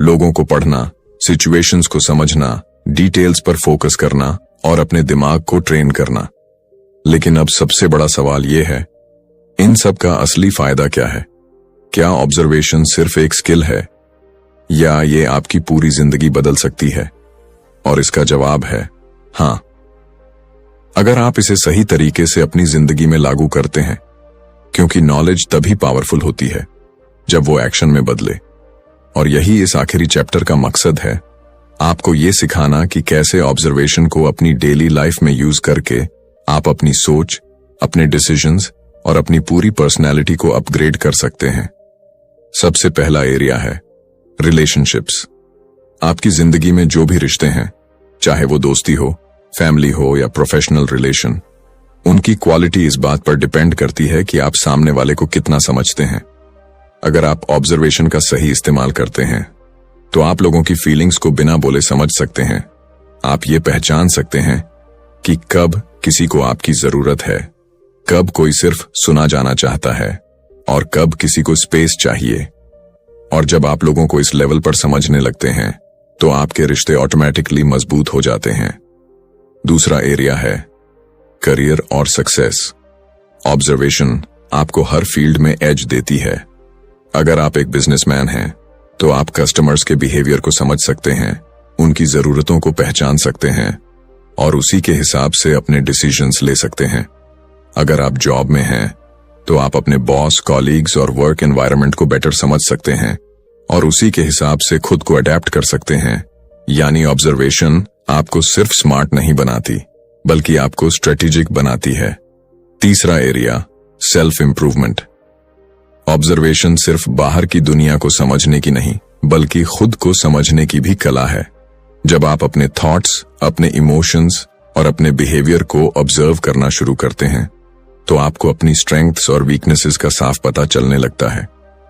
[SPEAKER 1] लोगों को पढ़ना, सिचुएशंस को समझना, डिटेल्स पर फोकस करना और अपने दिमाग को ट्रेन करना। लेकिन अब सबसे बड़ा सवाल यह है, इन सब का असली फायदा क्या है? क्या ऑब्जर्वेशन सिर्फ एक स्किल है, या ये आपकी पूरी जिंदगी बदल सकती है? और इसका जवाब है हाँ, अगर आप इसे सही तरीके से अपनी जिंदगी में लागू करते हैं। क्योंकि नॉलेज तभी पावरफुल होती है जब वो एक्शन में बदले। और यही इस आखिरी चैप्टर का मकसद है, आपको ये सिखाना कि कैसे ऑब्जर्वेशन को अपनी डेली लाइफ में यूज करके आप अपनी सोच, अपने डिसीजंस और अपनी पूरी पर्सनैलिटी को अपग्रेड कर सकते हैं। सबसे पहला एरिया है रिलेशनशिप्स। आपकी जिंदगी में जो भी रिश्ते हैं, चाहे वो दोस्ती हो, फैमिली हो या प्रोफेशनल रिलेशन, उनकी क्वालिटी इस बात पर डिपेंड करती है कि आप सामने वाले को कितना समझते हैं। अगर आप ऑब्जर्वेशन का सही इस्तेमाल करते हैं तो आप लोगों की फीलिंग्स को बिना बोले समझ सकते हैं। आप ये पहचान सकते हैं कि कब किसी को आपकी जरूरत है, कब कोई सिर्फ सुना जाना चाहता है और कब किसी को स्पेस चाहिए। और जब आप लोगों को इस लेवल पर समझने लगते हैं तो आपके रिश्ते ऑटोमेटिकली मजबूत हो जाते हैं। दूसरा एरिया है करियर और सक्सेस। ऑब्जर्वेशन आपको हर फील्ड में एज देती है। अगर आप एक बिजनेसमैन हैं तो आप कस्टमर्स के बिहेवियर को समझ सकते हैं, उनकी जरूरतों को पहचान सकते हैं और उसी के हिसाब से अपने डिसीजंस ले सकते हैं। अगर आप जॉब में हैं तो आप अपने बॉस, कॉलीग्स और वर्क एनवायरनमेंट को बेटर समझ सकते हैं और उसी के हिसाब से खुद को अडेप्ट कर सकते हैं। यानी ऑब्जर्वेशन आपको सिर्फ स्मार्ट नहीं बनाती, बल्कि आपको स्ट्रेटेजिक बनाती है। तीसरा एरिया सेल्फ इंप्रूवमेंट। ऑब्जर्वेशन सिर्फ बाहर की दुनिया को समझने की नहीं, बल्कि खुद को समझने की भी कला है। जब आप अपने थॉट्स, अपने इमोशंस और अपने बिहेवियर को ऑब्जर्व करना शुरू करते हैं तो आपको अपनी स्ट्रेंथ्स और वीकनेसेस का साफ पता चलने लगता है।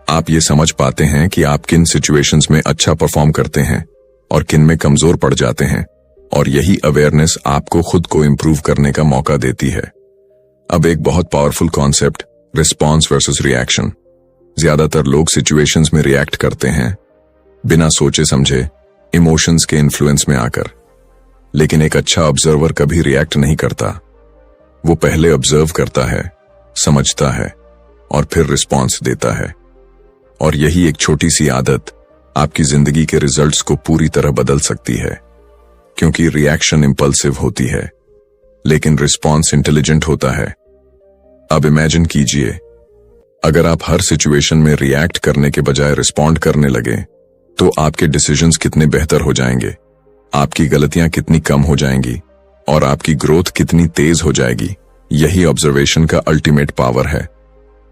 [SPEAKER 1] आप ये समझ पाते हैं कि आप किन सिचुएशंस में अच्छा परफॉर्म करते हैं और किन में कमजोर पड़ जाते हैं, और यही अवेयरनेस आपको खुद को इम्प्रूव करने का मौका देती है। अब एक बहुत powerful concept, response versus reaction. ज्यादातर लोग सिचुएशंस में रिएक्ट करते हैं बिना सोचे समझे, इमोशंस के इन्फ्लुएंस में आकर। लेकिन एक अच्छा ऑब्जर्वर कभी रिएक्ट नहीं करता। वो पहले ऑब्जर्व करता है, समझता है और फिर रिस्पॉन्स देता है। और यही एक छोटी सी आदत आपकी जिंदगी के रिजल्ट्स को पूरी तरह बदल सकती है। क्योंकि रिएक्शन इंपल्सिव होती है लेकिन रिस्पॉन्स इंटेलिजेंट होता है। अब इमेजिन कीजिए, अगर आप हर सिचुएशन में रिएक्ट करने के बजाय रिस्पॉन्ड करने लगे तो आपके डिसीजंस कितने बेहतर हो जाएंगे, आपकी गलतियां कितनी कम हो जाएंगी और आपकी ग्रोथ कितनी तेज हो जाएगी। यही ऑब्जर्वेशन का अल्टीमेट पावर है।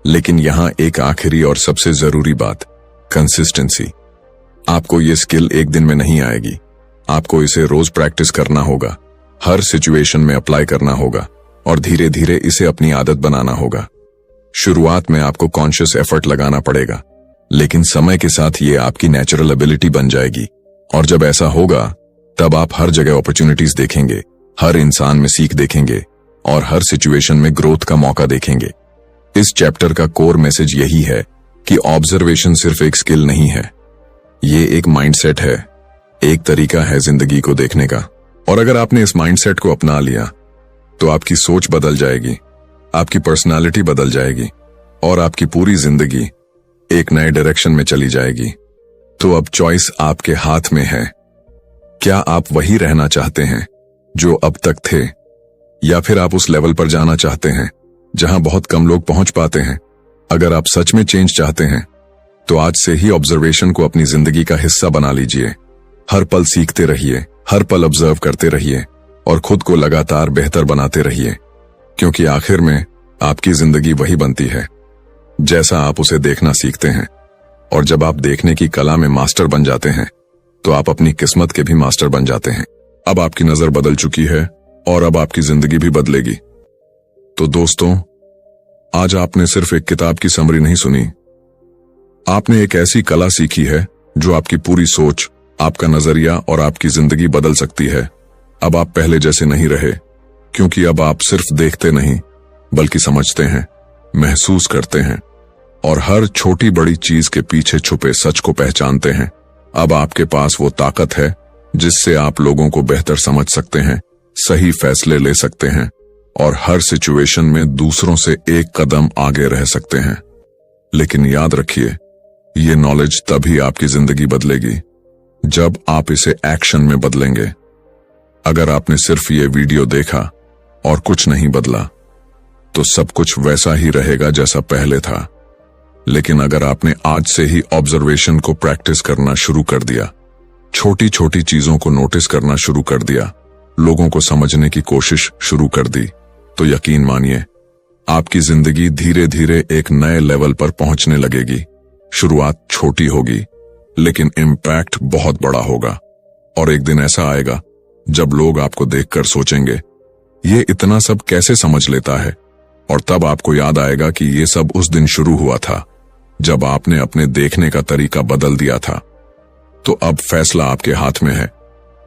[SPEAKER 1] लेकिन यहां एक आखिरी और सबसे जरूरी बात, कंसिस्टेंसी। आपको ये स्किल एक दिन में नहीं आएगी। आपको इसे रोज प्रैक्टिस करना होगा, हर सिचुएशन में अप्लाई करना होगा और धीरे धीरे इसे अपनी आदत बनाना होगा। शुरुआत में आपको कॉन्शियस एफर्ट लगाना पड़ेगा, लेकिन समय के साथ ये आपकी नेचुरल एबिलिटी बन जाएगी। और जब ऐसा होगा तब आप हर जगह अपॉर्चुनिटीज देखेंगे, हर इंसान में सीख देखेंगे और हर सिचुएशन में ग्रोथ का मौका देखेंगे। इस चैप्टर का कोर मैसेज यही है कि ऑब्जर्वेशन सिर्फ एक स्किल नहीं है, ये एक माइंडसेट है, एक तरीका है जिंदगी को देखने का। और अगर आपने इस माइंडसेट को अपना लिया तो आपकी सोच बदल जाएगी, आपकी पर्सनालिटी बदल जाएगी और आपकी पूरी जिंदगी एक नए डायरेक्शन में चली जाएगी। तो अब चॉइस आपके हाथ में है। क्या आप वही रहना चाहते हैं जो अब तक थे, या फिर आप उस लेवल पर जाना चाहते हैं जहां बहुत कम लोग पहुंच पाते हैं? अगर आप सच में चेंज चाहते हैं तो आज से ही ऑब्जर्वेशन को अपनी जिंदगी का हिस्सा बना लीजिए। हर पल सीखते रहिए, हर पल ऑब्जर्व करते रहिए और खुद को लगातार बेहतर बनाते रहिए। क्योंकि आखिर में आपकी जिंदगी वही बनती है जैसा आप उसे देखना सीखते हैं। और जब आप देखने की कला में मास्टर बन जाते हैं तो आप अपनी किस्मत के भी मास्टर बन जाते हैं। अब आपकी नजर बदल चुकी है और अब आपकी जिंदगी भी बदलेगी। तो दोस्तों, आज आपने सिर्फ एक किताब की समरी नहीं सुनी, आपने एक ऐसी कला सीखी है जो आपकी पूरी सोच, आपका नजरिया और आपकी जिंदगी बदल सकती है। अब आप पहले जैसे नहीं रहे, क्योंकि अब आप सिर्फ देखते नहीं बल्कि समझते हैं, महसूस करते हैं और हर छोटी बड़ी चीज के पीछे छुपे सच को पहचानते हैं। अब आपके पास वो ताकत है जिससे आप लोगों को बेहतर समझ सकते हैं, सही फैसले ले सकते हैं और हर सिचुएशन में दूसरों से एक कदम आगे रह सकते हैं। लेकिन याद रखिए, ये नॉलेज तभी आपकी जिंदगी बदलेगी जब आप इसे एक्शन में बदलेंगे। अगर आपने सिर्फ ये वीडियो देखा और कुछ नहीं बदला तो सब कुछ वैसा ही रहेगा जैसा पहले था। लेकिन अगर आपने आज से ही ऑब्जर्वेशन को प्रैक्टिस करना शुरू कर दिया, छोटी छोटी चीजों को नोटिस करना शुरू कर दिया, लोगों को समझने की कोशिश शुरू कर दी, तो यकीन मानिए आपकी जिंदगी धीरे धीरे एक नए लेवल पर पहुंचने लगेगी। शुरुआत छोटी होगी लेकिन इम्पैक्ट बहुत बड़ा होगा। और एक दिन ऐसा आएगा जब लोग आपको देखकर सोचेंगे, ये इतना सब कैसे समझ लेता है? और तब आपको याद आएगा कि ये सब उस दिन शुरू हुआ था जब आपने अपने देखने का तरीका बदल दिया था। तो अब फैसला आपके हाथ में है।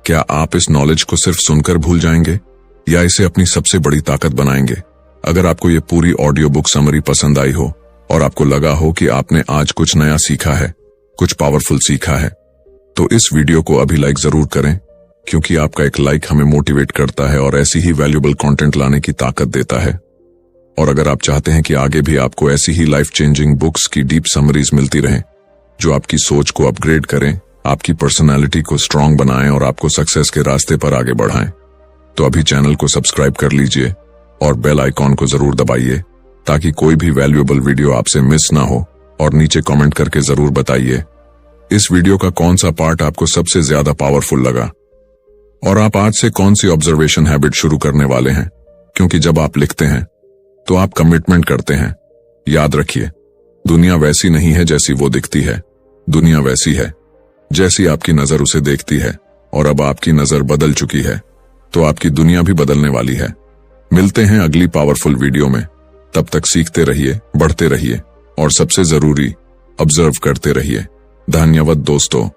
[SPEAKER 1] क्या आप इस नॉलेज को सिर्फ सुनकर भूल जाएंगे या इसे अपनी सबसे बड़ी ताकत बनाएंगे? अगर आपको ये पूरी ऑडियो बुक समरी पसंद आई हो और आपको लगा हो कि आपने आज कुछ नया सीखा है, कुछ पावरफुल सीखा है, तो इस वीडियो को अभी लाइक जरूर करें, क्योंकि आपका एक लाइक हमें मोटिवेट करता है और ऐसी ही वैल्यूएबल कंटेंट लाने की ताकत देता है। और अगर आप चाहते हैं कि आगे भी आपको ऐसी ही लाइफ चेंजिंग बुक्स की डीप समरीज मिलती रहें जो आपकी सोच को अपग्रेड करें, आपकी पर्सनालिटी को स्ट्रांग बनाएं और आपको सक्सेस के रास्ते पर आगे बढ़ाएं, तो अभी चैनल को सब्सक्राइब कर लीजिए और बेल आइकॉन को जरूर दबाइए ताकि कोई भी वैल्यूएबल वीडियो आपसे मिस ना हो। और नीचे कमेंट करके जरूर बताइए इस वीडियो का कौन सा पार्ट आपको सबसे ज्यादा पावरफुल लगा और आप आज से कौन सी ऑब्जर्वेशन हैबिट शुरू करने वाले हैं। क्योंकि जब आप लिखते हैं तो आप कमिटमेंट करते हैं। याद रखिए, दुनिया वैसी नहीं है जैसी वो दिखती है, दुनिया वैसी है जैसी आपकी नजर उसे देखती है। और अब आपकी नजर बदल चुकी है तो आपकी दुनिया भी बदलने वाली है। मिलते हैं अगली पावरफुल वीडियो में, तब तक सीखते रहिए, बढ़ते रहिए और सबसे जरूरी, ऑब्जर्व करते रहिए। धन्यवाद दोस्तों।